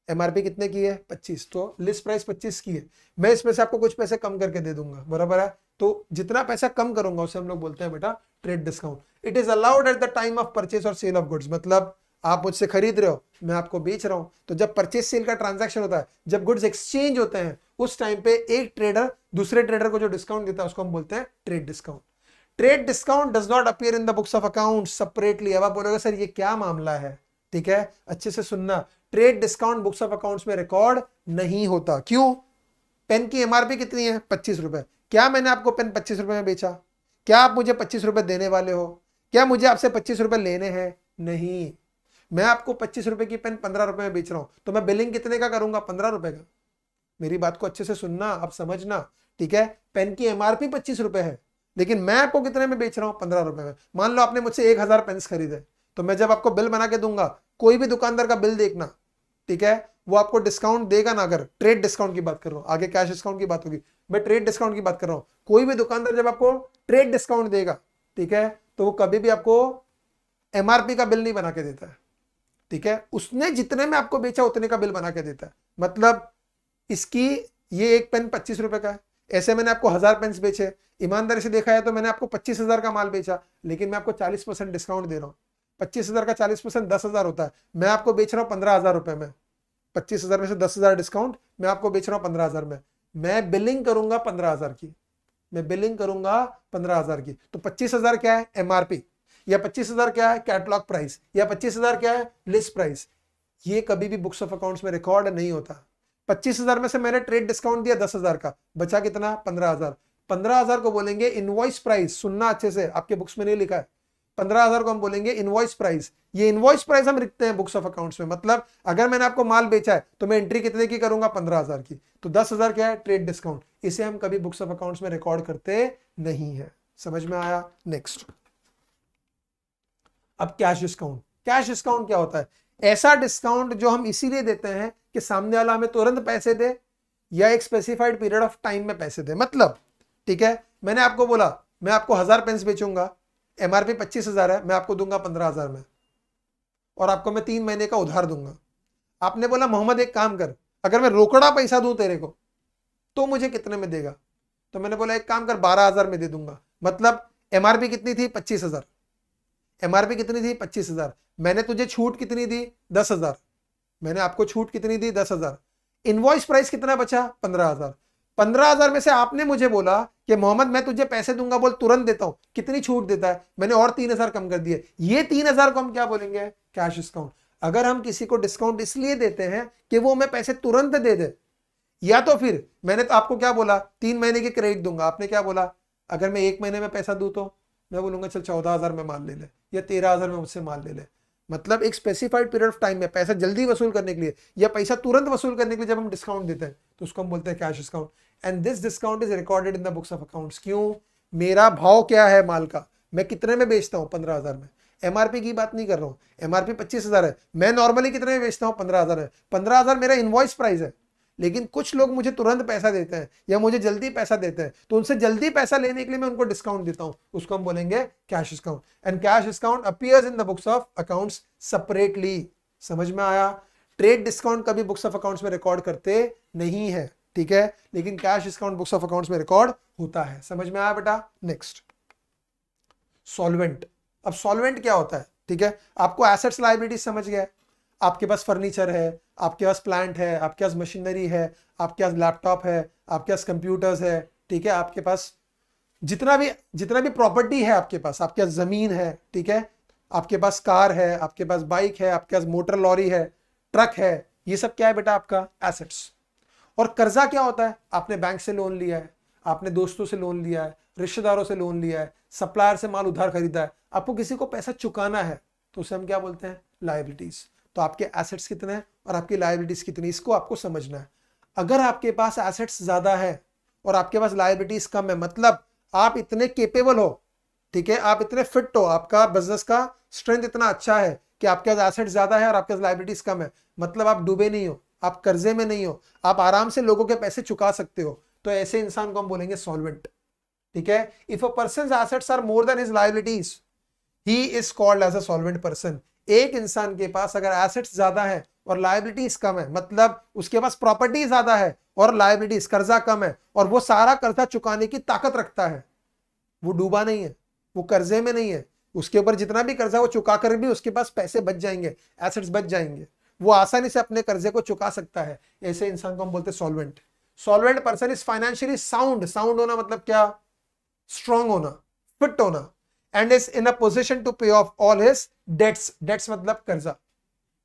Speaker 1: एमआरपी कितने की है? 25, तो लिस्ट प्राइस 25 की है, मैं इसमें से आपको कुछ पैसे कम करके दे दूंगा, बराबर है। तो जितना पैसा कम करूंगा उसे हम लोग बोलते हैं बेटा trade discount. It is allowed at the time of purchase और सेल ऑफ गुड्स। मतलब आप मुझसे खरीद रहे हो, मैं आपको बेच रहा हूं, तो जब परचेज सेल का ट्रांजैक्शन होता है, जब गुड्स एक्सचेंज होते हैं, उस टाइम पे एक ट्रेडर दूसरे ट्रेडर को जो डिस्काउंट देता है उसको हम बोलते हैं trade discount. Trade discount does not appear in the books of account separately. अब आप बोलोगे सर ये क्या मामला है? ठीक है, अच्छे से सुनना, trade discount books of accounts में रिकॉर्ड नहीं होता। क्यों? पेन की एमआरपी कितनी है? 25 रुपए। क्या मैंने आपको पेन 25 रुपए में बेचा? क्या आप मुझे 25 रुपए देने वाले हो? क्या मुझे आपसे 25 रुपए लेने हैं? नहीं, मैं आपको 25 रुपए की पेन 15 रुपए में बेच रहा हूं, तो मैं बिलिंग कितने का करूंगा? 15 रुपए का। मेरी बात को अच्छे से सुनना, आप समझना, ठीक है। पेन की एमआरपी 25 रुपए है, लेकिन मैं आपको कितने में बेच रहा हूं? 15 रुपए में। मान लो आपने मुझसे 1000 पेन्स खरीदे, तो मैं जब आपको बिल बना के दूंगा, कोई भी दुकानदार का बिल देखना, ठीक है, वो आपको डिस्काउंट देगा ना, अगर ट्रेड डिस्काउंट की बात कर रहा हूं, आगे कैश डिस्काउंट की बात होगी, मैं ट्रेड डिस्काउंट की बात कर रहा हूं, कोई भी दुकानदार जब आपको ट्रेड डिस्काउंट देगा, ठीक है, तो वो कभी भी आपको एमआरपी का बिल नहीं बना के देता है, ठीक है, उसने जितने में आपको बेचा उतने का बिल बना के देता है। मतलब इसकी ये एक पेन 25 रुपए का है, ऐसे मैंने आपको 1000 पेन्स बेचे, ईमानदारी से देखा है तो मैंने आपको 25,000 का माल बेचा, लेकिन मैं आपको 40% डिस्काउंट दे रहा हूं। 25,000 का 40% 10,000 होता है, मैं आपको बेच रहा हूं 15,000 रुपए में। 25,000 में से 10,000 डिस्काउंट, मैं आपको बेच रहा हूं 15,000 में। मैं बिलिंग करूंगा 15,000 की, मैं बिलिंग करूंगा 15,000 की। तो 25,000 क्या है एमआरपी, या 25,000 क्या है कैटलॉग प्राइस, या 25,000 क्या है लिस्ट प्राइस। ये कभी भी बुक्स ऑफ अकाउंट्स में रिकॉर्ड नहीं होता। 25,000 में से मैंने ट्रेड डिस्काउंट दिया 10,000 का, बचा कितना 15,000। 15,000 को बोलेंगे इनवॉइस प्राइस, सुनना अच्छे से, आपके बुक्स में नहीं लिखा है। 15,000 को हम बोलेंगे इनवॉइस प्राइस। ये इनवॉइस प्राइस हम लिखते हैं बुक्स ऑफ अकाउंट्स में। मतलब अगर मैंने आपको माल बेचा है तो मैं एंट्री कितने की करूंगा 15,000 की, तो 10,000 क्या है ट्रेड डिस्काउंट। इसे हम कभी बुक्स ऑफ अकाउंट्स में रिकॉर्ड करते नहीं है। समझ में आया? नेक्स्ट, अब कैश डिस्काउंट। कैश डिस्काउंट क्या होता है? ऐसा डिस्काउंट जो हम इसीलिए देते हैं कि सामने वाला हमें तुरंत पैसे दे या एक स्पेसिफाइड पीरियड ऑफ टाइम में पैसे दे। मतलब ठीक है, मैंने आपको बोला मैं आपको 1000 पेन्स बेचूंगा, एमआरपी 25,000 है, मैं आपको दूंगा 15,000 में, और आपको मैं 3 महीने का उधार दूंगा। आपने बोला मोहम्मद एक काम कर, अगर मैं रोकड़ा पैसा दूं तेरे को तो मुझे कितने में देगा? तो मैंने बोला एक काम कर 12,000 में दे दूंगा। मतलब एमआरपी कितनी थी 25,000, एमआरपी कितनी थी 25,000, मैंने तुझे छूट कितनी दी 10,000, मैंने आपको छूट कितनी दी 10,000, इनवॉइस प्राइस कितना बचा 15,000। 15,000 में से आपने मुझे बोला कि मोहम्मद मैं तुझे पैसे दूंगा, बोल तुरंत देता हूं, कितनी छूट देता है? मैंने और 3,000 कम कर दिए। ये 3,000 को हम क्या बोलेंगे? Cash discount. अगर हम किसी को डिस्काउंट इसलिए देते हैं कि वो हमें पैसे तुरंत दे दे, या तो फिर मैंने तो आपको क्या बोला 3 महीने की क्रेडिट दूंगा, आपने क्या बोला अगर मैं 1 महीने में पैसा दूं तो मैं बोलूंगा चल 14,000 में माल ले ले, या 13,000 में मुझसे माल ले ले। मतलब एक स्पेसिफाइड पीरियड ऑफ टाइम में पैसा जल्दी वसूल करने के लिए या पैसा तुरंत वसूल करने के लिए जब हम डिस्काउंट देते हैं तो उसको हम बोलते हैं cash discount. And this discount is recorded in the books of accounts. क्यों? मेरा भाव क्या है माल का, मैं कितने में बेचता हूँ 15,000 में। एमआरपी की बात नहीं कर रहा हूँ, एमआरपी 25,000 है, मैं नॉर्मली कितने में बेचता हूँ 15,000 है। 15,000 मेरा इनवॉइस प्राइस है, लेकिन कुछ लोग मुझे तुरंत पैसा देते हैं या मुझे जल्दी पैसा देते हैं, तो उनसे जल्दी पैसा लेने के लिए मैं उनको डिस्काउंट देता हूं, उसको हम बोलेंगे cash discount. And cash discount appears in the books of accounts separately. समझ में आया? ट्रेड डिस्काउंट कभी बुक्स ऑफ अकाउंट्स में रिकॉर्ड करते नहीं है, ठीक है, लेकिन cash discount books of accounts में रिकॉर्ड होता है। समझ में आया बेटा? Next, solvent. अब सॉल्वेंट क्या होता है? ठीक है, आपको एसेट्स लायबिलिटी समझ गया, आपके पास फर्नीचर है, आपके पास प्लांट है, आपके पास मशीनरी है, आपके पास लैपटॉप है, आपके पास कंप्यूटर्स है, ठीक है, आपके पास जितना भी प्रॉपर्टी है, आपके पास जमीन है, ठीक है, आपके पास कार है, आपके पास बाइक है, आपके पास मोटर लॉरी है, ट्रक है, ये सब क्या है बेटा? आपका एसेट्स। और कर्जा क्या होता है? आपने बैंक से लोन लिया है, आपने दोस्तों से लोन लिया है, रिश्तेदारों से लोन लिया है, सप्लायर से माल उधार खरीदा है, आपको किसी को पैसा चुकाना है, तो उसे हम क्या बोलते हैं? लायबिलिटीज। तो आपके एसेट्स कितने हैं और आपकी लायबिलिटीज कितनी, इसको आपको समझना है। अगर आपके पास एसेट्स ज्यादा है और आपके पास लायबिलिटीज कम है, मतलब आप इतने केपेबल हो, ठीक है, आप इतने फिट हो, आपका बिजनेस का स्ट्रेंथ इतना अच्छा है कि आपके पास एसेट्स ज्यादा है और आपके पास लायबिलिटीज कम है, मतलब आप डूबे नहीं हो, आप कर्जे में नहीं हो, आप आराम से लोगों के पैसे चुका सकते हो, तो ऐसे इंसान को हम बोलेंगे सॉल्वेंट। ठीक है, if a person's assets are more than his liabilities he is called as a solvent person. एक इंसान के पास अगर एसेट्स ज्यादा है और लायबिलिटीज कम है, मतलब उसके पास प्रॉपर्टी ज्यादा है और लायबिलिटीज कर्जा कम है, और वो सारा कर्जा चुकाने की ताकत रखता है, वो डूबा नहीं है, वो कर्जे में नहीं है, उसके ऊपर जितना भी कर्जा वो चुका कर भी उसके पास पैसे बच जाएंगे, एसेट्स बच जाएंगे, वो आसानी से अपने कर्जे को चुका सकता है, ऐसे इंसान को हम बोलते हैं solvent. Solvent person is financially sound. Sound होना मतलब क्या? स्ट्रॉन्ग होना, फिट होना, and is in a position to pay off all his debts. Debts मतलब कर्जा,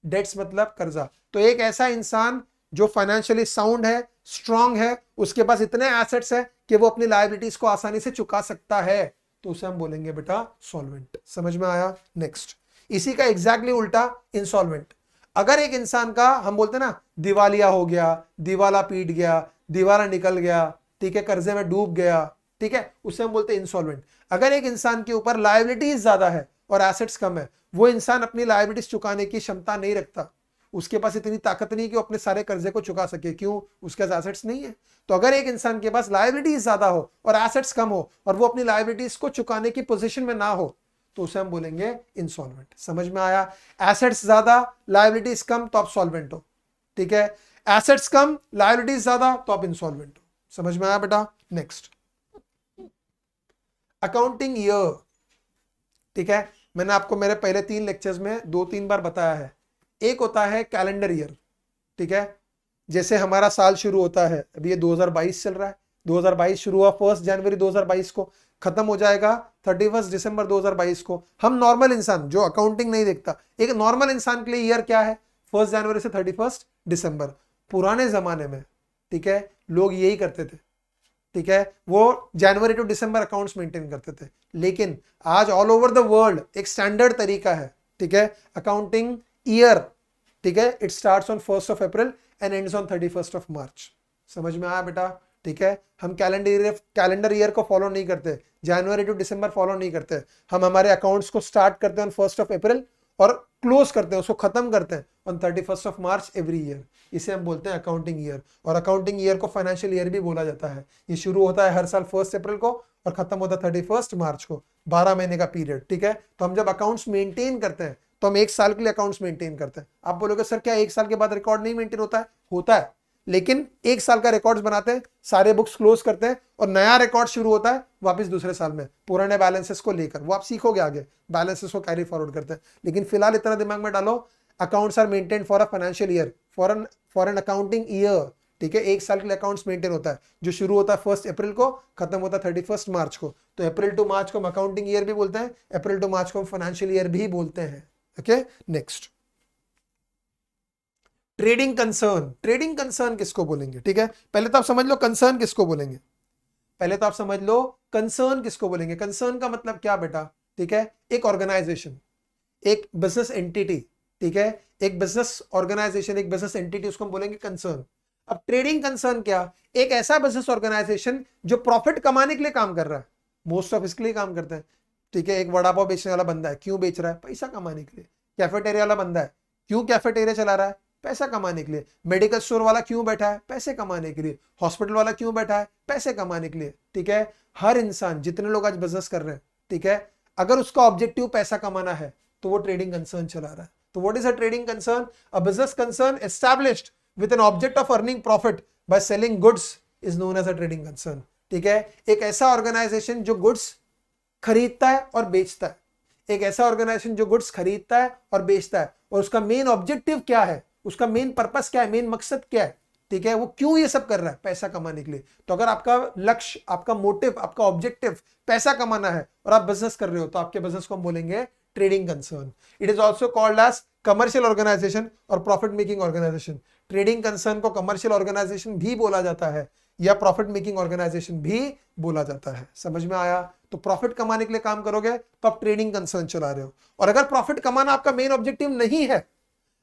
Speaker 1: डेट्स मतलब कर्जा। तो एक ऐसा इंसान जो फाइनेंशियली साउंड है, स्ट्रांग है, उसके पास इतने एसेट्स है कि वो अपनी लायबिलिटीज को आसानी से चुका सकता है, तो उसे हम बोलेंगे बेटा सॉल्वेंट। समझ में आया? नेक्स्ट, इसी का एग्जैक्टली उल्टा इंसॉल्वेंट। अगर एक इंसान का हम बोलते हैं ना दिवालिया हो गया, दिवाला पीट गया, दिवाला निकल गया, ठीक है, कर्जे में डूब गया, ठीक है, उसे हम बोलते हैं इंसॉल्वेंट। अगर एक इंसान के ऊपर लायबिलिटीज ज्यादा है और एसेट्स कम है, वो इंसान अपनी लायबिलिटीज चुकाने की क्षमता नहीं रखता, उसके पास इतनी ताकत नहीं कि वो अपने सारे कर्जे को चुका सके। क्यों? उसके पास एसेट्स नहीं है। तो अगर एक इंसान के पास लायबिलिटीज ज्यादा हो और एसेट्स कम हो और वो अपनी लायबिलिटीज को चुकाने की पोजीशन में ना हो तो उसे हम बोलेंगे इंसॉल्वेंट। समझ में आया? एसेट्स ज्यादा लायबिलिटीज कम तो आप सॉल्वेंट हो, ठीक है। एसेट्स कम लायबिलिटीज ज्यादा तो आप इंसॉल्वेंट हो। समझ में आया बेटा? नेक्स्ट, अकाउंटिंग ईयर, ठीक है। मैंने आपको मेरे पहले 3 लेक्चर्स में 2-3 बार बताया है। एक होता है कैलेंडर ईयर, ठीक है। जैसे हमारा साल शुरू होता है, अभी ये 2022 चल रहा है, 2022 शुरू हुआ 1 जनवरी 2022 को, खत्म हो जाएगा 31 दिसंबर 2022 को। हम नॉर्मल इंसान जो अकाउंटिंग नहीं देखता, एक नॉर्मल इंसान के लिए ईयर क्या है? 1 जनवरी से 31 दिसंबर। पुराने जमाने में, ठीक है, लोग यही करते थे, ठीक है, वो जनवरी टू दिसंबर अकाउंट्स मेंटेन करते थे। लेकिन आज ऑल ओवर द वर्ल्ड एक स्टैंडर्ड तरीका है, ठीक है, अकाउंटिंग ईयर, ठीक है, it starts on 1 April and ends on 31 मार्च। समझ में आया बेटा? ठीक है, हम कैलेंडर ईयर को फॉलो नहीं करते, जनवरी टू दिसंबर फॉलो नहीं करते। हम हमारे अकाउंट्स को स्टार्ट करते हैं ऑन 1 अप्रैल और क्लोज करते हैं, उसको खत्म करते हैं ऑन 31 मार्च एवरी ईयर। इसे हम बोलते हैं अकाउंटिंग ईयर। और अकाउंटिंग ईयर को फाइनेंशियल ईयर भी बोला जाता है। ये शुरू होता है हर साल 1 अप्रैल को और खत्म होता है 31 मार्च को, 12 महीने का पीरियड, ठीक है। तो हम जब अकाउंट्स मेंटेन करते हैं तो हम 1 साल के लिए अकाउंट्स मेंटेन करते हैं। आप बोलोगे सर क्या 1 साल के बाद रिकॉर्ड नहीं मेंटेन होता है? होता है, लेकिन 1 साल का रिकॉर्ड्स बनाते हैं, सारे बुक्स क्लोज करते हैं और नया रिकॉर्ड शुरू होता है वापस दूसरे साल में पुराने बैलेंसेस को लेकर। वो आप सीखोगे आगे, बैलेंसेस को कैरी फॉरवर्ड करते हैं। लेकिन फिलहाल इतना दिमाग में डालो, accounts are maintain for a financial year, for an accounting year, ठीक है। 1 साल के लिए अकाउंट्स मेंटेन होता है, जो शुरू होता है 1 अप्रैल को, खत्म होता है 31 मार्च को। तो अप्रैल टू मार्च को हम अकाउंटिंग ईयर भी बोलते हैं, अप्रैल टू मार्च को हम फाइनेंशियल ईयर भी बोलते हैं। Okay, next, trading concern. Trading concern किसको बोलेंगे? ठीक है, पहले तो आप समझ लो कंसर्न किसको बोलेंगे। पहले तो आप समझ लो कंसर्न किसको बोलेंगे। कंसर्न का मतलब क्या बेटा? ठीक है, एक ऑर्गेनाइजेशन, एक बिजनेस एंटिटी, ठीक है, एक बिजनेस ऑर्गेनाइजेशन, एक बिजनेस एंटिटी, उसको हम बोलेंगे कंसर्न। अब ट्रेडिंग कंसर्न क्या? एक ऐसा बिजनेस ऑर्गेनाइजेशन जो प्रॉफिट कमाने के लिए काम कर रहा है। मोस्ट ऑफ इसके लिए काम करते हैं, ठीक है। एक वड़ा पाव बेचने वाला बंदा है, क्यों बेच रहा है? पैसा कमाने के लिए। कैफेटेरिया वाला बंदा है, क्यों कैफेटेरिया चला रहा है? पैसा कमाने के लिए। मेडिकल स्टोर वाला क्यों बैठा है? पैसे कमाने के लिए। हॉस्पिटल वाला क्यों बैठा है? पैसे कमाने के लिए, ठीक है। हर इंसान, जितने लोग आज बिजनेस कर रहे हैं, ठीक है, अगर उसका ऑब्जेक्टिव पैसा कमाना है तो वो ट्रेडिंग कंसर्न चला रहा है। तो what is a trading concern? A business concern established with an object of earning profit by selling goods is known as a trading concern, ठीक है। एक ऐसा ऑर्गेनाइजेशन जो गुड्स खरीदता है और बेचता है, एक ऐसा ऑर्गेनाइजेशन जो गुड्स खरीदता है और बेचता है, और उसका मेन ऑब्जेक्टिव क्या है, उसका मेन पर्पस क्या है, मेन मकसद क्या है, ठीक है, वो क्यों ये सब कर रहा है? पैसा कमाने के लिए। तो अगर आपका लक्ष्य, आपका मोटिव, आपका ऑब्जेक्टिव पैसा कमाना है और आप बिजनेस कर रहे हो तो आपके बिजनेस को हम बोलेंगे trading concern. It is also called as commercial organisation और profit making organisation. Trading concern को कमर्शियल ऑर्गेनाइजेशन भी बोला जाता है या प्रॉफिट मेकिंग ऑर्गेनाइजेशन भी बोला जाता है। समझ में आया? तो प्रॉफिट कमाने के लिए काम करोगे तो आप ट्रेडिंग कंसर्न चला रहे हो। और अगर प्रॉफिट कमाना आपका मेन ऑब्जेक्टिव नहीं है,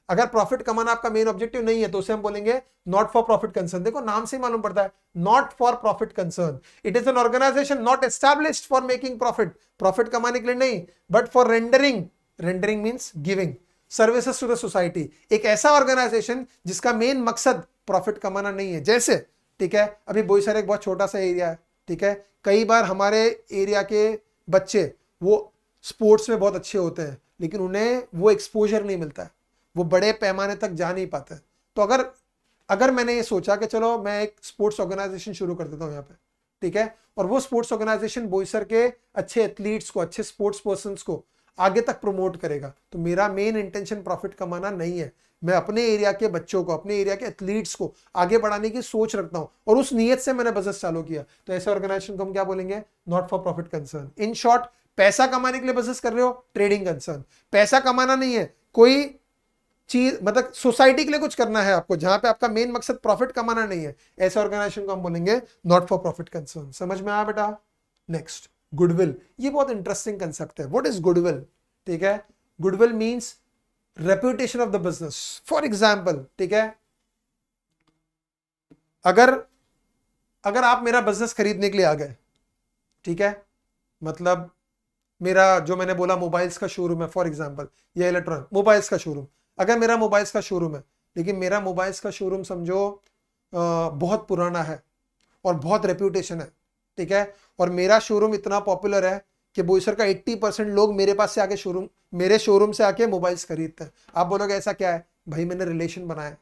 Speaker 1: अगर प्रॉफिट कमाना आपका मेन ऑब्जेक्टिव नहीं है तो उसे हम बोलेंगे नॉट फॉर प्रॉफिट कंसर्न। देखो नाम से मालूम पड़ता है, not for profit concern. It is an organisation not established for making profit, profit कमाने के लिए नहीं, but for rendering, rendering means giving services to the society. एक ऐसा ऑर्गेनाइजेशन जिसका मेन मकसद प्रॉफिट कमाना नहीं है। जैसे, ठीक है, अभी बोईसर एक बहुत छोटा सा एरिया है, ठीक है, कई बार हमारे एरिया के बच्चे वो स्पोर्ट्स में बहुत अच्छे होते हैं लेकिन उन्हें वो एक्सपोजर नहीं मिलता है, वो बड़े पैमाने तक जा नहीं पाते। तो अगर मैंने ये सोचा कि चलो मैं एक स्पोर्ट्स ऑर्गेनाइजेशन शुरू कर देता हूँ यहाँ पे, ठीक है, और वो स्पोर्ट्स ऑर्गेनाइजेशन बोईसर के अच्छे एथलीट्स को, अच्छे स्पोर्ट्स पर्सन्स को आगे तक प्रमोट करेगा, तो मेरा मेन इंटेंशन प्रॉफिट कमाना नहीं है। मैं अपने एरिया के बच्चों को, अपने एरिया के एथलीट्स को आगे बढ़ाने की सोच रखता हूं और उस नीयत से मैंने बिजनेस चालू किया। तो ऐसे ऑर्गेनाइजेशन को हम क्या बोलेंगे? Not for profit concern. In short, पैसा कमाने के लिए बिजनेस कर रहे हो, ट्रेडिंग कंसर्न। पैसा कमाना नहीं है, कोई चीज मतलब सोसाइटी के लिए कुछ करना है आपको, जहां पे आपका मेन मकसद प्रॉफिट कमाना नहीं है, ऐसे ऑर्गेनाइजेशन को हम बोलेंगे नॉट फॉर प्रॉफिट कंसर्न। समझ में आया बेटा? Next, goodwill. ये बहुत इंटरेस्टिंग कंसेप्ट है। What is goodwill? ठीक है, goodwill means reputation of the business. For example, ठीक है, अगर आप मेरा बिजनेस खरीदने के लिए आ गए, ठीक है, मतलब मेरा जो मैंने बोला मोबाइल्स का शोरूम है फॉर एग्जाम्पल, या इलेक्ट्रॉनिक मोबाइल्स का शोरूम, अगर मेरा मोबाइल्स का शोरूम है, लेकिन मेरा मोबाइल्स का शोरूम समझो बहुत पुराना है और बहुत रेप्यूटेशन है, ठीक है, और मेरा शोरूम इतना पॉपुलर है कि बोईसर का 80% लोग मेरे पास से आके मेरे शोरूम से आके मोबाइल्स खरीदते हैं। आप बोलोगे ऐसा क्या है? भाई मैंने रिलेशन बनाया,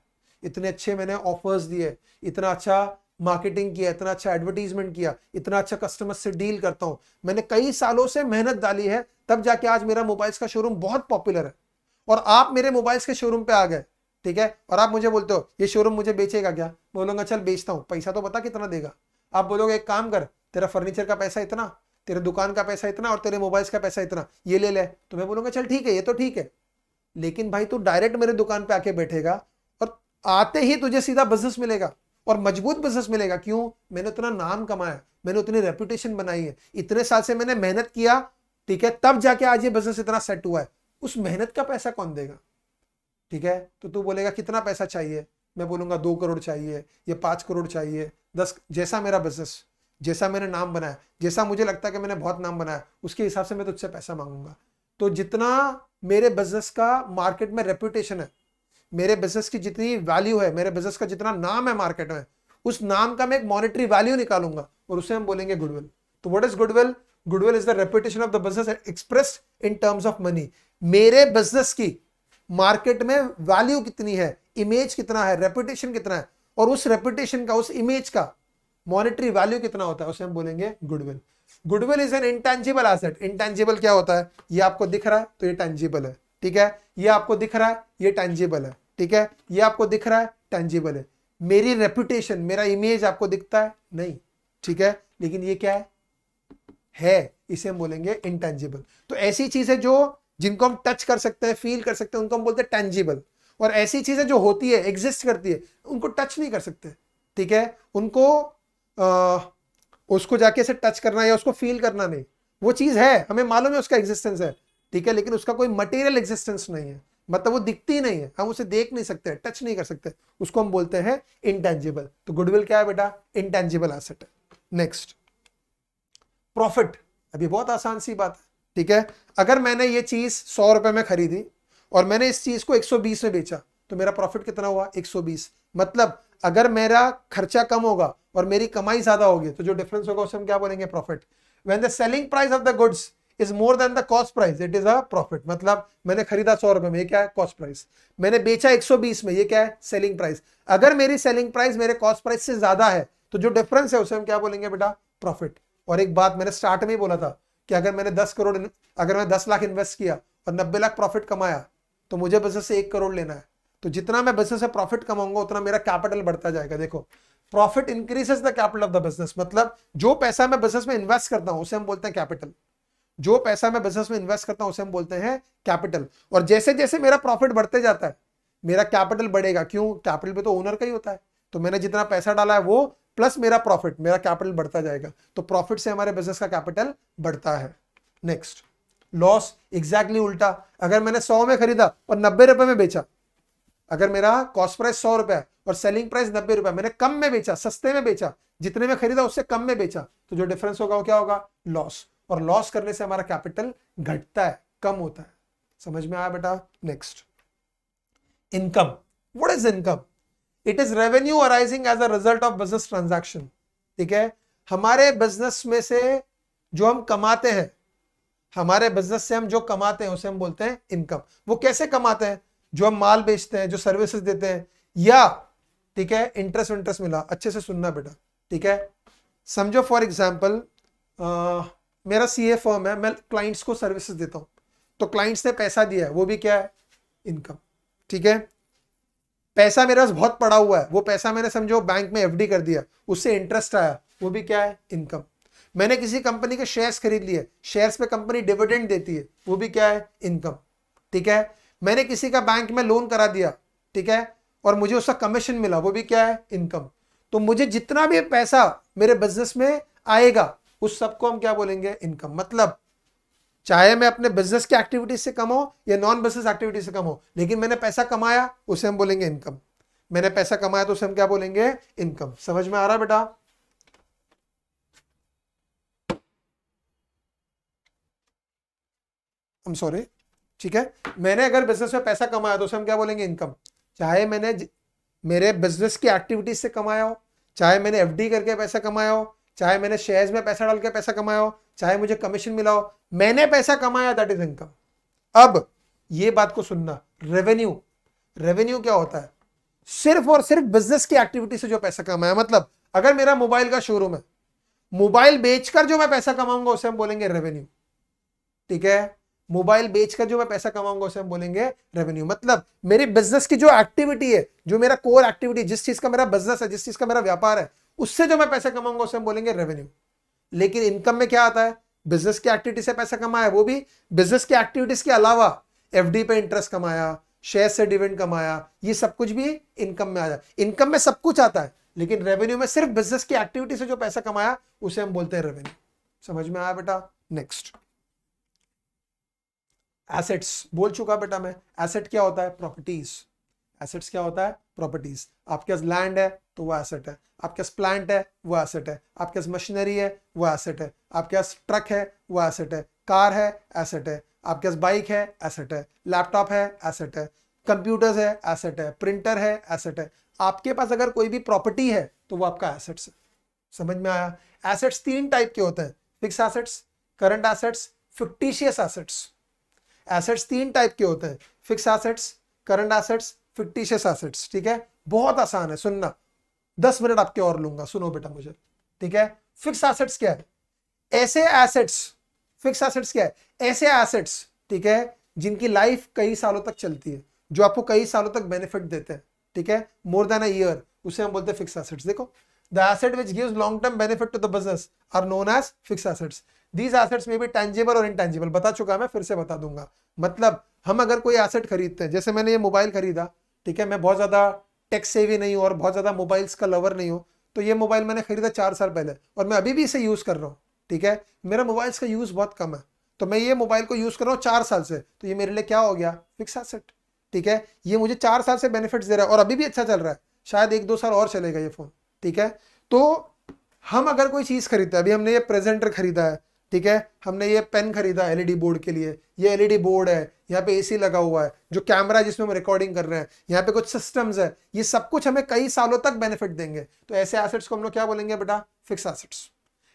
Speaker 1: इतने अच्छे मैंने ऑफर्स दिए, इतना अच्छा मार्केटिंग किया, इतना अच्छा एडवर्टीजमेंट किया, इतना अच्छा कस्टमर से डील करता हूं, मैंने कई सालों से मेहनत डाली है, तब जाके आज मेरा मोबाइल्स का शोरूम बहुत पॉपुलर है। और आप मेरे मोबाइल्स के शोरूम पे आ गए, ठीक है, और आप मुझे बोलते हो ये शोरूम मुझे बेचेगा क्या? बोलूंगा चल बेचता हूं, पैसा तो बता कितना देगा। आप बोलोगे एक काम कर, तेरा फर्नीचर का पैसा इतना, तेरे दुकान का पैसा इतना और तेरे मोबाइल्स का पैसा इतना, ये ले ले। तो मैं बोलूंगा चल ठीक है, ये तो ठीक है, लेकिन भाई तू डायरेक्ट मेरे दुकान पे आके बैठेगा और आते ही तुझे सीधा बिजनेस मिलेगा और मजबूत बिजनेस मिलेगा। क्यों? मैंने उतना नाम कमाया, मैंने उतनी रेपुटेशन बनाई है, इतने साल से मैंने मेहनत किया, ठीक है, तब जाके आज ये बिजनेस इतना सेट हुआ है। उस मेहनत का पैसा कौन देगा? ठीक है, तो तू बोलेगा कितना पैसा चाहिए? मैं बोलूंगा 2 करोड़ चाहिए, ये 5 करोड़ चाहिए, 10, जैसा मेरा बिजनेस, जैसा मैंने नाम बनाया, जैसा मुझे लगता है कि मैंने बहुत नाम बनाया, उसके हिसाब से मैं तुझसे पैसा मांगूंगा। तो जितना मेरे बिजनेस का मार्केट में रेपुटेशन है, मेरे बिजनेस की जितनी वैल्यू है, मेरे बिजनेस का जितना नाम है मार्केट में, उस नाम का मैं एक मॉनेटरी वैल्यू निकालूंगा और उसे हम बोलेंगे गुडविल। तो what is goodwill? Goodwill is the reputation of the business expressed in terms of money. मेरे बिजनेस की मार्केट में वैल्यू कितनी है, इमेज कितना है, रेपुटेशन कितना है, और उस रेपुटेशन का, उस इमेज का मॉनेटरी वैल्यू कितना होता है, उसे हम बोलेंगे goodwill. Goodwill is an intangible asset. Intangible क्या होता है? ये आपको दिख रहा है तो ये टेंजिबल है, ठीक है, ये आपको दिख रहा है ये टेंजिबल है, ठीक है, ये आपको दिख रहा है टेंजिबल है। मेरी रेपुटेशन, मेरा इमेज आपको दिखता है नहीं, ठीक है, लेकिन ये क्या है? इसे हम बोलेंगे इंटेंजिबल। तो ऐसी चीजें जो जिनको हम टच कर सकते हैं, फील कर सकते हैं, उनको हम बोलते हैं टेंजिबल। और ऐसी चीजें जो होती है, एग्जिस्ट करती है, उनको टच नहीं कर सकते, ठीक है, उनको उसको जाके से टच करना या उसको फील करना नहीं। वो चीज है, हमें मालूम है उसका एग्जिस्टेंस है, ठीक है, लेकिन उसका कोई मटेरियल एग्जिस्टेंस नहीं है, मतलब वो दिखती नहीं है, हम उसे देख नहीं सकते, टच नहीं कर सकते, उसको हम बोलते हैं इंटेंजिबल। तो गुडविल क्या है बेटा? इंटेंजिबल एसेट है। Next, profit. अभी बहुत आसान सी बात है, ठीक है, अगर मैंने ये चीज 100 रुपए में खरीदी और मैंने इस चीज को 120 में बेचा, तो मेरा प्रॉफिट कितना हुआ? 120। मतलब अगर मेरा खर्चा कम होगा और मेरी कमाई ज्यादा होगी, तो जो डिफरेंस होगा उसे हम क्या बोलेंगे? Profit. When the selling price of the goods is more than the cost price, it is a profit. मतलब मैंने खरीदा 100 रुपए में, ये क्या है? Cost price. मैंने बेचा 120 में, ये क्या है? Selling price. अगर मेरी सेलिंग प्राइस मेरे कॉस्ट प्राइस से ज्यादा है, तो जो डिफरेंस है उसे हम क्या बोलेंगे बेटा? प्रॉफिट। और एक बात मैंने स्टार्ट में ही बोला था कि अगर मैं 10 लाख इन्वेस्ट किया और 90 लाख प्रॉफिट कमाया, तो मुझे बिजनेस से 1 करोड़ लेना है। तो जितना मैं बिजनेस से प्रॉफिट कमाऊंगा उतना मेरा कैपिटल बढ़ता जाएगा। देखो, profit increases the capital of the business. मतलब जो पैसा मैं बिजनेस में इन्वेस्ट करता हूं उसे हम बोलते हैं कैपिटल। जो पैसा मैं बिजनेस में इन्वेस्ट करता हूं उसे हम बोलते हैं कैपिटल। और जैसे जैसे मेरा प्रॉफिट बढ़ते जाता है, मेरा कैपिटल बढ़ेगा। क्यों? कैपिटल पे तो ओनर का ही होता है। तो मैंने जितना पैसा डाला है वो प्लस मेरा प्रॉफिट, मेरा कैपिटल बढ़ता जाएगा। तो प्रॉफिट से हमारे बिजनेस का कैपिटल बढ़ता है। Next, loss. एग्जैक्टली उल्टा। अगर मैंने 100 में खरीदा और 90 रुपए में बेचा, अगर मेरा कॉस्ट प्राइस 100 रुपए है और सेलिंग प्राइस 90 रुपए, मैंने कम में बेचा, सस्ते में बेचा, जितने में खरीदा उससे कम में बेचा, तो जो डिफरेंस होगा वो क्या होगा? लॉस। और लॉस करने से हमारा कैपिटल घटता है, कम होता है। समझ में आया बेटा? Next, income. What is income? It is revenue arising as a result of business transaction. ठीक है, हमारे बिजनेस में से जो हम कमाते हैं, हमारे बिजनेस से हम जो कमाते हैं उसे हम बोलते हैं इनकम। वो कैसे कमाते हैं? जो हम माल बेचते हैं, जो सर्विसेज देते हैं, या ठीक है इंटरेस्ट मिला। अच्छे से सुनना बेटा, ठीक है। समझो फॉर एग्जांपल मेरा सीए फर्म है, मैं क्लाइंट्स को सर्विसेज देता हूं, तो क्लाइंट्स ने पैसा दिया है, वो भी क्या है? इनकम। ठीक है, पैसा मेरे पास बहुत पड़ा हुआ है, वो पैसा मैंने समझो बैंक में एफडी कर दिया, उससे इंटरेस्ट आया, वो भी क्या है? इनकम। मैंने किसी कंपनी के शेयर्स खरीद लिए, शेयर्स पे कंपनी डिविडेंड देती है, वो भी क्या है? इनकम। ठीक है, मैंने किसी का बैंक में लोन करा दिया, ठीक है, और मुझे उसका कमीशन मिला, वो भी क्या है? इनकम। तो मुझे जितना भी पैसा मेरे बिजनेस में आएगा उस सबको हम क्या बोलेंगे? इनकम। मतलब चाहे मैं अपने बिजनेस की एक्टिविटीज से कमाऊं या नॉन बिजनेस एक्टिविटीज से कमाऊं, लेकिन मैंने पैसा कमाया, उसे हम बोलेंगे इनकम। मैंने पैसा कमाया तो उसे हम क्या बोलेंगे? इनकम। समझ में आ रहा है बेटा? I'm sorry, ठीक है, मैंने अगर बिजनेस में पैसा कमाया तो उसे हम क्या बोलेंगे, इनकम। चाहे मैंने मेरे बिजनेस की एक्टिविटीज से कमाया हो, चाहे मैंने एफडी करके पैसा कमाया हो, चाहे मैंने शेयर्स में पैसा डाल के पैसा कमाया हो, चाहे मुझे कमीशन मिला हो, मैंने पैसा कमाया, दैट इज इनकम। अब ये बात को सुनना, रेवेन्यू, रेवेन्यू क्या होता है, सिर्फ और सिर्फ बिजनेस की एक्टिविटी से जो पैसा कमाया। मतलब अगर मेरा मोबाइल का शोरूम है, मोबाइल बेचकर जो मैं पैसा कमाऊंगा उसे हम बोलेंगे रेवेन्यू। ठीक है, मोबाइल बेचकर जो मैं पैसा कमाऊंगा उसे हम बोलेंगे रेवेन्यू। मतलब मेरी बिजनेस की जो एक्टिविटी है, जो मेरा कोर एक्टिविटी, जिस चीज का मेरा बिजनेस है, जिस चीज का मेरा व्यापार है, उससे जो मैं पैसा कमाऊंगा उसे हम बोलेंगे रेवेन्यू। लेकिन इनकम में क्या आता है, बिजनेस की एक्टिविटी से पैसा कमाया, वो भी बिजनेस की एक्टिविटीज के अलावा, एफडी पे इंटरेस्ट कमाया, शेयर से डिविडेंड कमाया, ये सब कुछ भी इनकम में आ जाए। इनकम में सब कुछ आता है, लेकिन रेवेन्यू में सिर्फ बिजनेस की एक्टिविटी से जो पैसा कमाया उसे हम बोलते हैं रेवेन्यू। समझ में आया बेटा? नेक्स्ट, एसेट्स बोल चुका बेटा मैं। एसेट क्या होता है, प्रॉपर्टीज। एसेट्स क्या होता है, प्रॉपर्टीज। आपके पास लैंड है तो वो एसेट है, आपके पास प्लांट है वो एसेट है, आपके पास मशीनरी है वो एसेट है, आपके पास ट्रक है वो एसेट है, कार है एसेट है, आपके पास बाइक है एसेट है, लैपटॉप है एसेट है, कंप्यूटर्स है एसेट है, प्रिंटर है एसेट है। आपके पास अगर कोई भी प्रॉपर्टी है तो वो आपका एसेट्स है। समझ में आया? एसेट्स तीन टाइप के होते हैं, fix assets, current assets, fictitious assets. Assets तीन टाइप के होते हैं, fix assets, current assets, fictitious assets. ठीक है, बहुत आसान है, सुनना, 10 मिनट आपके और लूंगा, सुनो बेटा मुझे। ठीक है, फिक्स एसेट्स क्या है, ऐसे एसेट्स, फिक्स एसेट्स क्या है, ऐसे एसेट्स, ठीक है, जिनकी लाइफ कई सालों तक चलती है, जो आपको कई सालों तक बेनिफिट देते हैं। ठीक है, मोर देन अ ईयर, उसे हम बोलते हैं फिक्स एसेट्स। देखो, the asset which gives long term benefit to the business are known as fix assets. These assets में भी टेंजिबल और इंटेंजिबल, बता चुका मैं, फिर से बता दूंगा। मतलब हम अगर कोई एसेट खरीदते हैं, जैसे मैंने ये मोबाइल खरीदा, ठीक है, मैं बहुत ज्यादा टेक सेवी नहीं हूं और बहुत ज्यादा मोबाइल्स का लवर नहीं हूं, तो ये मोबाइल मैंने खरीदा 4 साल पहले और मैं अभी भी इसे यूज कर रहा हूं। ठीक है, मेरा मोबाइल्स का यूज बहुत कम है, तो मैं ये मोबाइल को यूज कर रहा हूँ 4 साल से, तो ये मेरे लिए क्या हो गया, फिक्स एसेट। ठीक है, ये मुझे 4 साल से बेनिफिट्स दे रहा है और अभी भी अच्छा चल रहा है, शायद 1-2 साल और चलेगा ये फोन। ठीक है, तो हम अगर कोई चीज खरीदते हैं, अभी हमने ये प्रेजेंटर खरीदा है, ठीक है, हमने ये पेन खरीदा एलईडी बोर्ड के लिए, ये एलईडी बोर्ड है, यहाँ पे एसी लगा हुआ है, जो कैमरा है जिसमें हम रिकॉर्डिंग कर रहे हैं, यहाँ पे कुछ सिस्टम्स है, ये सब कुछ हमें कई सालों तक बेनिफिट देंगे। तो ऐसे एसेट्स को हम लोग क्या बोलेंगे बेटा, फिक्स एसेट्स।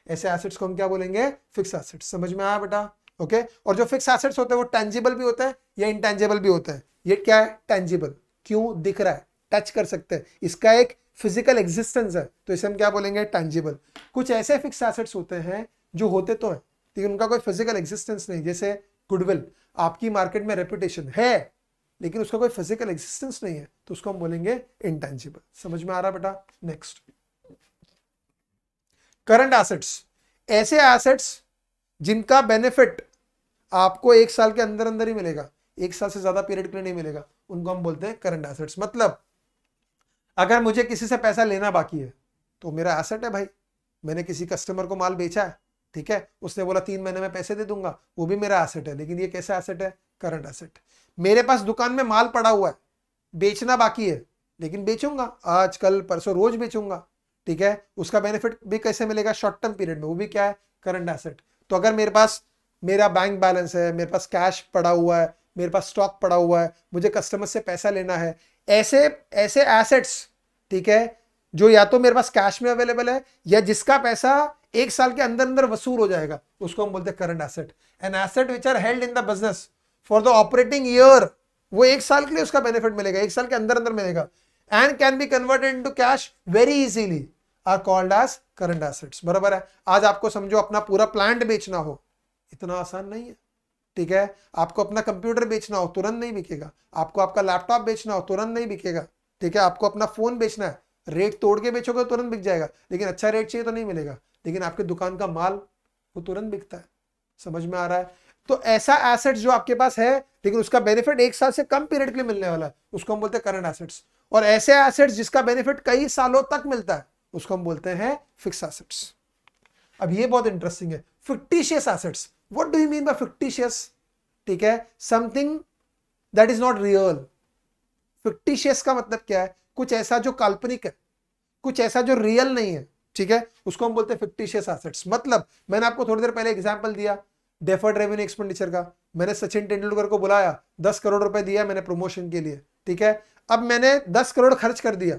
Speaker 1: ऐसे एसेट्स को हम क्या बोलेंगे, फिक्स एसेट्स। समझ में आया बेटा? ओके, और जो फिक्स एसेट्स होते हैं वो टेंजिबल भी होते हैं या इंटेंजिबल भी होते हैं। ये क्या है, टेंजिबल, क्यों, दिख रहा है, टच कर सकते हैं, इसका एक फिजिकल एग्जिस्टेंस है, तो इसे हम क्या बोलेंगे, टेंजिबल। कुछ ऐसे फिक्स एसेट्स होते हैं जो होते तो हैं लेकिन उनका कोई फिजिकल एग्जिस्टेंस नहीं, जैसे गुडविल, आपकी मार्केट में रेपुटेशन है लेकिन उसका कोई फिजिकल एग्जिस्टेंस नहीं है, तो उसको हम बोलेंगे इंटेंजिबल। समझ में आ रहा बेटा? Next, current assets. ऐसे एसेट्स जिनका बेनिफिट आपको 1 साल के अंदर अंदर ही मिलेगा, 1 साल से ज्यादा पीरियड के लिए नहीं मिलेगा, उनको हम बोलते हैं करंट एसेट्स। मतलब अगर मुझे किसी से पैसा लेना बाकी है तो मेरा एसेट है भाई, मैंने किसी कस्टमर को माल बेचा है, ठीक है, उसने बोला 3 महीने में पैसे दे दूंगा, वो भी मेरा एसेट है, लेकिन ये कैसा एसेट है, करंट एसेट। मेरे पास दुकान में माल पड़ा हुआ है, बेचना बाकी है, लेकिन बेचूंगा आज कल परसों रोज बेचूंगा, ठीक है, उसका बेनिफिट भी कैसे मिलेगा, शॉर्ट टर्म पीरियड में, वो भी क्या है, करंट एसेट। तो अगर मेरे पास मेरा बैंक बैलेंस है, मेरे पास कैश पड़ा हुआ है, मेरे पास स्टॉक पड़ा हुआ है, मुझे कस्टमर से पैसा लेना है, ऐसे ऐसे एसेट्स, ठीक है, जो या तो मेरे पास कैश में अवेलेबल है या जिसका पैसा 1 साल के अंदर अंदर वसूल हो जाएगा, उसको हम बोलते हैं current asset. An asset which are held in the business for the operating year, वो 1 साल के लिए उसका बेनिफिट मिलेगा, 1 साल के अंदर अंदर मिलेगा, and can be converted into cash very easily, are called as current assets. बराबर है? आज आपको समझो अपना पूरा प्लांट बेचना हो, इतना आसान नहीं है, ठीक है, आपको अपना कंप्यूटर बेचना हो तुरंत नहीं बिकेगा, आपको आपका लैपटॉप बेचना हो तुरंत नहीं बिकेगा, ठीक है, आपको अपना फोन बेचना है, रेट तोड़ के बेचोगे तो तुरंत बिक जाएगा, लेकिन अच्छा रेट चाहिए तो नहीं मिलेगा, लेकिन आपके दुकान का माल वो तुरंत बिकता है। समझ में आ रहा है? तो ऐसा एसेट जो आपके पास है लेकिन उसका बेनिफिट 1 साल से कम पीरियड के लिए मिलने वाला है, उसको हम बोलते हैं करंट एसेट्स। और ऐसे एसेट्स जिसका बेनिफिट कई सालों तक मिलता है, उसको हम बोलते हैं फिक्स एसेट्स। अब ये बहुत इंटरेस्टिंग है, fictitious assets. What do you mean by fictitious? ठीक है, something that is not real. Fictitious का मतलब क्या है, कुछ ऐसा जो काल्पनिक है, कुछ ऐसा जो रियल नहीं है, ठीक है, उसको हम बोलते हैं फिक्टिशियस एसेट्स। मतलब मैंने आपको थोड़ी देर पहले एग्जांपल दिया डेफर्ड रेवेन्यू एक्सपेंडिचर का, मैंने सचिन तेंदुलकर को बुलाया, 10 करोड़ रुपए दिया मैंने प्रमोशन के लिए, ठीक है। अब मैंने 10 करोड़ खर्च कर दिया,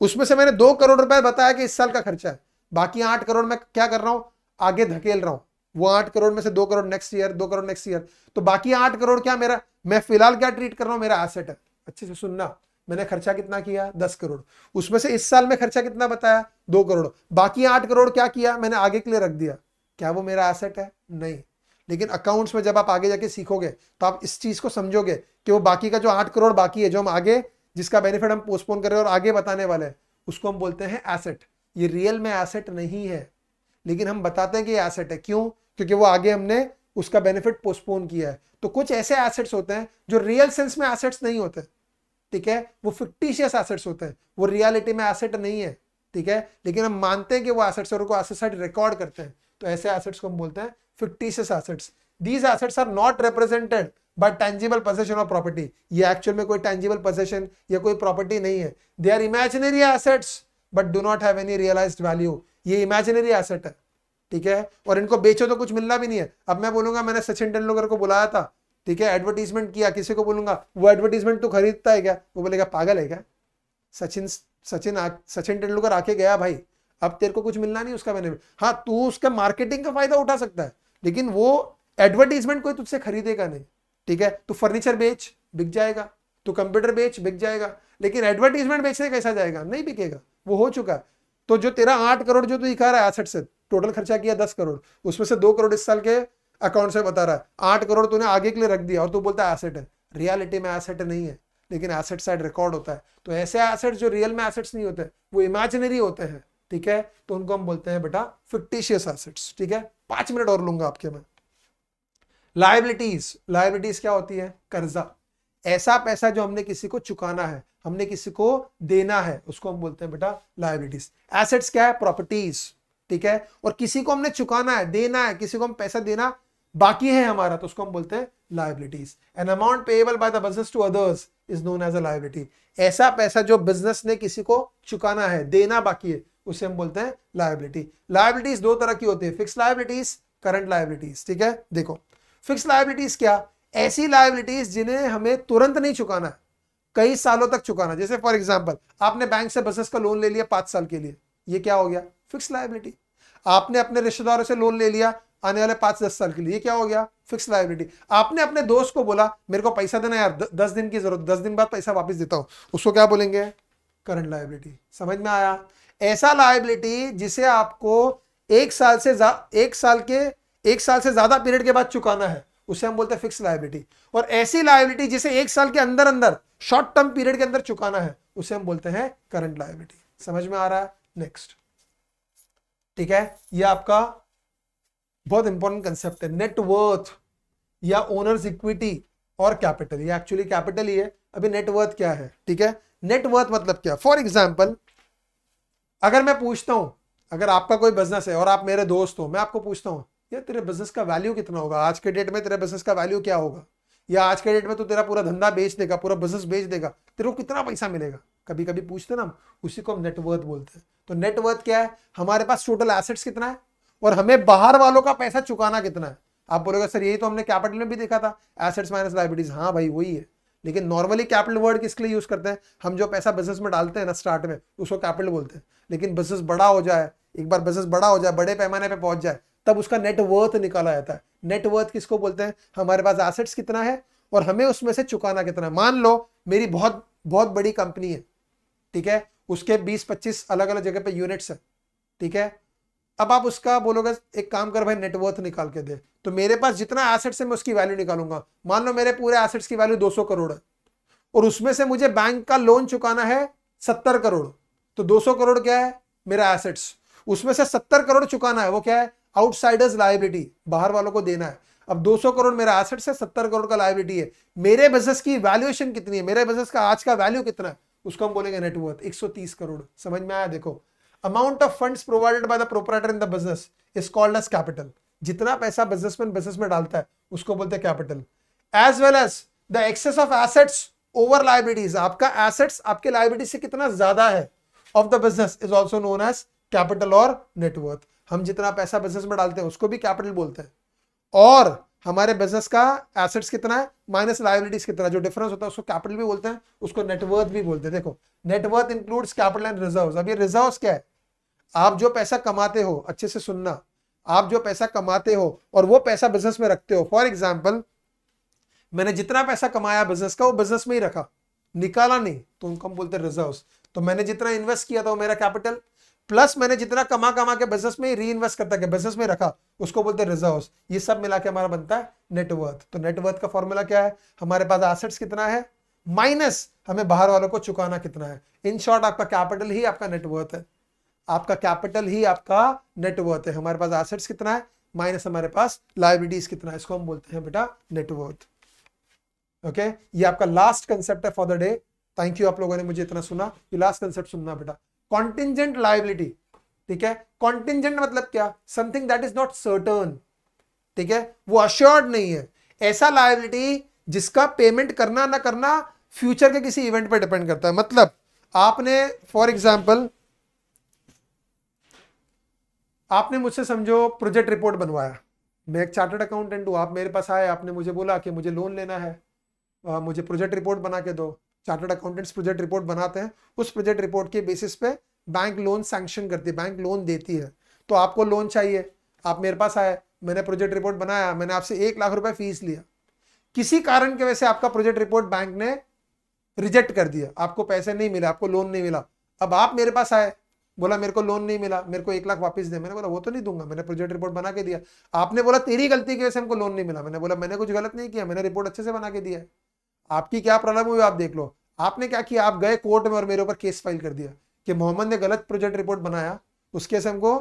Speaker 1: उसमें से मैंने 2 करोड़ रुपए बताया कि इस साल का खर्चा है, बाकी 8 करोड़ मैं क्या कर रहा हूं, आगे धकेल रहा हूं। वो 8 करोड़ में से 2 crore next year, 2 crore next year, तो बाकी 8 करोड़ क्या मेरा, मैं फिलहाल क्या ट्रीट कर रहा हूं, मेरा एसेट है। अच्छे से सुनना, मैंने खर्चा कितना किया, 10 करोड़, उसमें से इस साल में खर्चा कितना बताया, 2 करोड़, बाकी 8 करोड़ क्या किया, मैंने आगे के लिए रख दिया। क्या वो मेरा एसेट है? नहीं। लेकिन अकाउंट्स में जब आप आगे जाके सीखोगे तो आप इस चीज को समझोगे कि वो बाकी का जो 8 करोड़ बाकी है, जो हम आगे, जिसका बेनिफिट हम पोस्टपोन कर रहे हैं और आगे बताने वाले हैं, उसको हम बोलते हैं एसेट। ये रियल में एसेट नहीं है, लेकिन हम बताते हैं कि ये एसेट है। क्यों? क्योंकि वो आगे हमने उसका बेनिफिट पोस्टपोन किया है। तो कुछ ऐसे एसेट्स होते हैं जो रियल सेंस में एसेट्स नहीं होते, ठीक है, वो फिक्टिशियस एसेट्स होते हैं, वो रियलिटी में एसेट नहीं है, ठीक है, लेकिन हम मानते हैं कि वो एसेट्स और उनको एसेट साइड रिकॉर्ड करते हैं। तो ऐसे एसेट्स को हम बोलते हैं fictitious assets. These assets are not represented by tangible possession of property. ये एक्चुअल में कोई टेंजिबल पोजेशन या कोई प्रॉपर्टी नहीं है। They are imaginary assets but do not have any realised value. ये इमेजिनरी एसेट है, ठीक है, और इनको बेचो तो कुछ मिलना भी नहीं है। अब मैं बोलूंगा मैंने सचिन तेंदुलकर को बुलाया था, ठीक है, एडवर्टीजमेंट किया, किसी को बोलूंगा वो एडवर्टीजमेंट तू खरीदता है क्या, वो बोलेगा पागल है क्या, सचिन तेंदुलकर आके गया भाई, अब तेरे को कुछ मिलना नहीं उसका बेनिफिट। हाँ, तू उसका मार्केटिंग का फायदा उठा सकता है, लेकिन वो एडवर्टीजमेंट कोई तुझसे खरीदेगा नहीं, ठीक है। तू फर्नीचर बेच, बिक जाएगा, तू कंप्यूटर बेच, बिक जाएगा, लेकिन एडवर्टीजमेंट बेचने कैसा जाएगा, नहीं बिकेगा, वो हो चुका है। तो जो तेरा 8 करोड़ जो तू दिखा रहा है एसेट से, टोटल खर्चा किया 10 करोड़, उसमें से 2 करोड़ इस साल के अकाउंट से बता रहा है, 8 करोड़ तूने आगे के लिए रख दिया और तू बोलता है एसेट है। रियलिटी में एसेट नहीं है, लेकिन एसेट साइड रिकॉर्ड होता है। तो ऐसे एसेट्स जो रियल में एसेट्स नहीं होते, वो इमेजिनरी होते हैं, ठीक है, तो उनको हम बोलते हैं बेटा फिक्टिशियस एसेट्स, ठीक है। 5 मिनट और लूंगा आपके मैं। लायबिलिटीज, लायबिलिटीज क्या होती है? कर्जा, ऐसा पैसा जो हमने किसी को चुकाना है, हमने किसी को देना है, उसको हम बोलते हैं बेटा लायबिलिटीज। एसेट्स क्या है? प्रॉपर्टीज, ठीक है, और किसी को हमने चुकाना है, देना है, किसी को हम पैसा देना बाकी है हमारा, तो उसको हम बोलते हैं liabilities. An amount payable by the business to others is known as a liability. ऐसा पैसा जो बिजनेस ने किसी को चुकाना है, देना बाकी है, उसे हम बोलते हैं लायबिलिटी। लायबिलिटीज 2 तरह की होती है, फिक्स लायबिलिटीज, करंट लायबिलिटीज, ठीक है। देखो फिक्स लायबिलिटीज क्या? ऐसी लायबिलिटीज जिन्हें हमें तुरंत नहीं चुकाना है, कई सालों तक चुकाना। जैसे फॉर एग्जांपल आपने बैंक से बिजनेस का लोन ले लिया 5 साल के लिए, ये क्या हो गया? Fix liability. आपने अपने रिश्तेदारों से लोन ले लिया आने वाले 5-10 साल के लिए, ये क्या हो गया? Fix liability. आपने अपने दोस्त को बोला मेरे को पैसा देना यार, 10 दिन की जरूरत, 10 दिन बाद पैसा वापस देता हूं, उसको क्या बोलेंगे? Current liability. समझ में आया? ऐसा लायबिलिटी जिसे आपको 1 साल से ज्यादा पीरियड के बाद चुकाना है, उसे हम बोलते हैं फिक्स लायबिलिटी। और ऐसी लायबिलिटी जिसे 1 साल के अंदर अंदर शॉर्ट टर्म पीरियड के अंदर चुकाना है, उसे हम बोलते हैं करंट लायबिलिटी। समझ में आ रहा है? नेक्स्ट, ठीक है, ये आपका बहुत इंपॉर्टेंट कंसेप्ट है, नेटवर्थ या ओनर्स इक्विटी और कैपिटल। ये एक्चुअली कैपिटल ही है। अभी नेटवर्थ क्या है, ठीक है, नेटवर्थ मतलब क्या? फॉर एग्जांपल अगर मैं पूछता हूं, अगर आपका कोई बिजनेस है और आप मेरे दोस्त हो, मैं आपको पूछता हूं यार तेरे बिजनेस का वैल्यू कितना होगा आज के डेट में, तेरे बिजनेस का वैल्यू क्या होगा, या आज के डेट में तू तेरा पूरा धंधा बेच देगा, पूरा बिजनेस बेच देगा, तेरे को कितना पैसा मिलेगा, कभी कभी पूछते ना हम, उसी को हम नेटवर्थ बोलते हैं। तो नेटवर्थ क्या है? हमारे पास टोटल एसेट्स कितना है और हमें बाहर वालों का पैसा चुकाना कितना है। आप बोलोगे सर यही तो हमने कैपिटल में भी देखा था, एसेट्स माइनस लायबिलिटीज। हाँ भाई वही है, लेकिन नॉर्मली कैपिटल वर्ड किसके लिए यूज करते हैं? हम जो पैसा बिजनेस में डालते हैं ना स्टार्ट में, उसको कैपिटल बोलते हैं। लेकिन बिजनेस बड़ा हो जाए, एक बार बिजनेस बड़ा हो जाए, बड़े पैमाने पे पहुंच जाए, तब उसका नेटवर्थ निकाला जाता है। नेटवर्थ किसको बोलते हैं? हमारे पास एसेट्स कितना है और हमें उसमें से चुकाना कितना है। मान लो मेरी बहुत बहुत बड़ी कंपनी है, ठीक है, उसके 20-25 अलग अलग जगह पे यूनिट्स है, ठीक है। अब आप उसका बोलोगे एक काम कर भाई नेटवर्थ निकाल के दे, तो मेरे पास जितना एसेट्स है मैं उसकी वैल्यू निकालूंगा। मान लो मेरे पूरे एसेट्स की वैल्यू 200 करोड़ है और उसमें से मुझे बैंक का लोन चुकाना है 70 करोड़, तो 200 करोड़ क्या है? मेरा एसेट्स। उसमें से 70 करोड़ चुकाना है, वो क्या है? आउटसाइडर्स लायबिलिटी, बाहर वालों को देना है। अब 200 करोड़ मेरा एसेट्स है, 70 करोड़ का लायबिलिटी है। मेरे बिजनेस की वैल्यूएशन कितनी है, मेरे बिजनेस का आज का वैल्यू कितना है, उसको हम बोलेंगे नेटवर्थ, 130 करोड़। समझ में आया? देखो, amount of funds provided by the proprietor in the business is called as capital. जितना पैसा बिजनेसमैन बिजनेस में डालता है उसको बोलते हैं capital. As well as the excess of assets over liabilities, आपका एसेट्स आपके लायबिलिटी से कितना ज्यादा है of the business is also known as capital or net worth. हम जितना पैसा बिजनेस में डालते हैं उसको भी कैपिटल बोलते हैं। और हमारे बिजनेस का एसेट्स कितना है माइनस लायबिलिटीज कितना, जो डिफरेंस होता है उसको कैपिटल भी बोलते हैं, उसको नेटवर्थ भी बोलते हैं। देखो net worth includes capital and reserves. अब ये रिजर्व्स क्या है, आप जो पैसा कमाते हो, अच्छे से सुनना, आप जो पैसा कमाते हो और वो पैसा बिजनेस में रखते हो। फॉर एग्जाम्पल मैंने जितना पैसा कमाया बिजनेस का वो बिजनेस में ही रखा, निकाला नहीं, तो उनको हम बोलते हैं रिजर्व्स। तो मैंने जितना इन्वेस्ट किया था वो मेरा कैपिटल, प्लस मैंने जितना कमा कमा के बिजनेस में री इन्वेस्ट करता है बिजनेस में रखा, उसको बोलते हैं रिजर्व्स। ये सब मिला के हमारा बनता है नेटवर्थ। तो नेटवर्थ का फॉर्मूला क्या है, हमारे पास एसेट्स कितना है माइनस हमें बाहर वालों को चुकाना कितना है। इन शॉर्ट आपका कैपिटल ही आपका नेटवर्थ है, आपका कैपिटल ही आपका नेटवर्थ है। हमारे पास एसेट्स कितना है माइनस हमारे पास लायबिलिटीज कितना है, इसको हम बोलते हैं बेटा नेटवर्थ। ओके ये आपका लास्ट कंसेप्ट है for the day. Thank you आप लोगों ने मुझे इतना सुना। ये लास्ट कंसेप्ट सुनना बेटा, कॉन्टिंजेंट लायबिलिटी। ठीक है, कॉन्टिंजेंट मतलब क्या, something that is not certain. ठीक है, वो अश्योर्ड नहीं है, ऐसा लायबिलिटी जिसका पेमेंट करना ना करना फ्यूचर के किसी इवेंट पर डिपेंड करता है। मतलब आपने फॉर एग्जाम्पल आपने मुझसे समझो प्रोजेक्ट रिपोर्ट बनवाया, मैं एक चार्टर्ड अकाउंटेंट हूं, आप मेरे पास आए, आपने मुझे बोला कि मुझे लोन लेना है, मुझे प्रोजेक्ट रिपोर्ट बना के दो। चार्टर्ड अकाउंटेंट्स प्रोजेक्ट रिपोर्ट बनाते हैं, उस प्रोजेक्ट रिपोर्ट के बेसिस पे बैंक लोन सैंक्शन करती है, बैंक लोन देती है। तो आपको लोन चाहिए, आप मेरे पास आए, मैंने प्रोजेक्ट रिपोर्ट बनाया, मैंने आपसे 1 लाख रुपए फीस लिया, किसी कारण की वजह से आपका प्रोजेक्ट रिपोर्ट बैंक ने रिजेक्ट कर दिया, आपको पैसे नहीं मिले, आपको लोन नहीं मिला। अब आप मेरे पास आए, बोला मेरे को लोन नहीं मिला, मेरे को 1 लाख वापस दे। मैंने बोला वो तो नहीं दूंगा, मैंने प्रोजेक्ट रिपोर्ट बना के दिया। आपने बोला तेरी गलती की वजह से हमको लोन नहीं मिला। मैंने बोला मैंने कुछ गलत नहीं किया, मैंने रिपोर्ट अच्छे से बना के दिया है, आपकी क्या प्रॉब्लम हुई आप देख लो। आपने क्या किया, आप गए कोर्ट में और मेरे ऊपर केस फाइल कर दिया कि मोहम्मद ने गलत प्रोजेक्ट रिपोर्ट बनाया, उसके से हमको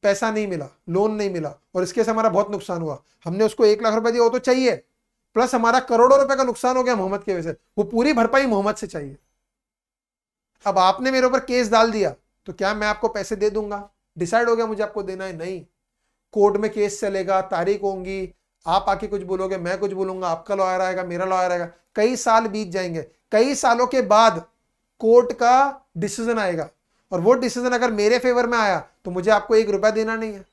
Speaker 1: पैसा नहीं मिला, लोन नहीं मिला, और इसके से हमारा बहुत नुकसान हुआ। हमने उसको 1 लाख रुपए दिया, वो तो चाहिए, प्लस हमारा करोड़ों रुपए का नुकसान हो गया मोहम्मद की वजह से, वो पूरी भरपाई मोहम्मद से चाहिए। अब आपने मेरे ऊपर केस डाल दिया, तो क्या मैं आपको पैसे दे दूंगा? डिसाइड हो गया मुझे आपको देना है, नहीं, कोर्ट में केस चलेगा, तारीख होंगी, आप आके कुछ बोलोगे, मैं कुछ बोलूंगा, आपका लॉयर आएगा, मेरा लॉयर आएगा, कई साल बीत जाएंगे। कई सालों के बाद कोर्ट का डिसीजन आएगा, और वो डिसीजन अगर मेरे फेवर में आया तो मुझे आपको 1 रुपया देना नहीं है,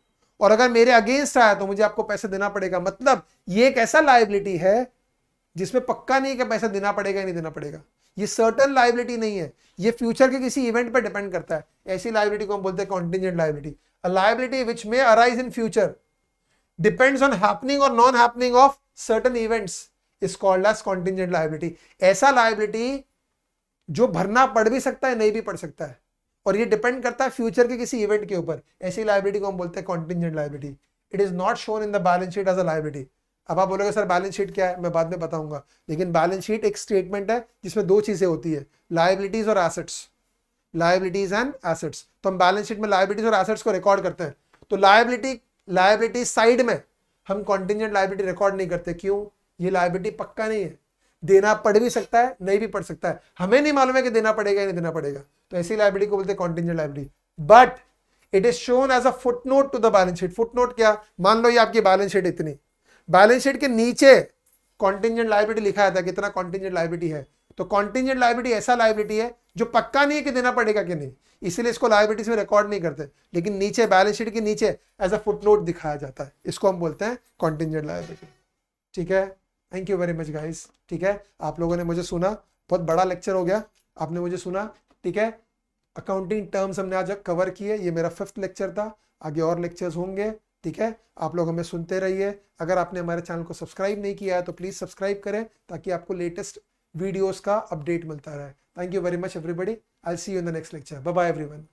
Speaker 1: और अगर मेरे अगेंस्ट आया तो मुझे आपको पैसे देना पड़ेगा। मतलब ये एक ऐसा लायबिलिटी है जिसमें पक्का नहीं है कि पैसा देना पड़ेगा या नहीं देना पड़ेगा, ये सर्टन लायबिलिटी नहीं है, ये फ्यूचर के किसी इवेंट पर डिपेंड करता है। ऐसी लायबिलिटी को हम बोलते हैं contingent liability. A liability which may arise in future depends on happening और non happening of certain events is called as contingent liability. ऐसा लायबिलिटी जो भरना पड़ भी सकता है, नहीं भी पड़ सकता है, और ये डिपेंड करता है फ्यूचर के किसी इवेंट के ऊपर। ऐसी लायबिलिटी को हम बोलते हैं contingent liability. It is not shown in the balance sheet as a liability. अब आप बोलोगे सर बैलेंस शीट क्या है, मैं बाद में बताऊंगा, लेकिन बैलेंस शीट एक स्टेटमेंट है जिसमें 2 चीजें होती है, लायबिलिटीज और एसेट्स, लायबिलिटीज एंड एसेट्स। तो हम बैलेंस शीट में लायबिलिटीज और एसेट्स को रिकॉर्ड करते हैं। तो लायबिलिटी साइड में हम कॉन्टिंजेंट लायबिलिटी रिकॉर्ड नहीं करते, क्यों? ये लायबिलिटी पक्का नहीं है, देना पड़ भी सकता है, नहीं भी पड़ सकता है, हमें नहीं मालूम है कि देना पड़ेगा या नहीं देना पड़ेगा। तो ऐसी लायबिलिटी को बोलते हैं contingent liability, but it is shown as a footnote to the balance sheet. Footnote क्या, मान लो ये आपकी बैलेंस शीट इतनी, बैलेंस शीट के नीचे कॉन्टिंजेंट लायबिलिटी लिखा था कितना कॉन्टिंजेंट लायबिलिटी है। तो कॉन्टिंजेंट लायबिलिटी ऐसा लायबिलिटी है जो पक्का नहीं है कि देना पड़ेगा कि नहीं, इसीलिए इसको लायबिलिटीज में रिकॉर्ड नहीं करते, लेकिन नीचे बैलेंस शीट के नीचे एज अ फुटनोट दिखाया जाता है, इसको हम बोलते हैं कॉन्टिंजेंट लायबिलिटी। ठीक है, thank you very much guys. ठीक है, आप लोगों ने मुझे सुना, बहुत बड़ा लेक्चर हो गया, आपने मुझे सुना। ठीक है, अकाउंटिंग टर्म्स हमने आज कवर किए, ये मेरा 5th लेक्चर था, आगे और लेक्चर्स होंगे। ठीक है, आप लोग हमें सुनते रहिए। अगर आपने हमारे चैनल को सब्सक्राइब नहीं किया है तो प्लीज़ सब्सक्राइब करें, ताकि आपको लेटेस्ट वीडियोस का अपडेट मिलता रहे। Thank you very much everybody, I will see you in the next lecture. Bye bye everyone.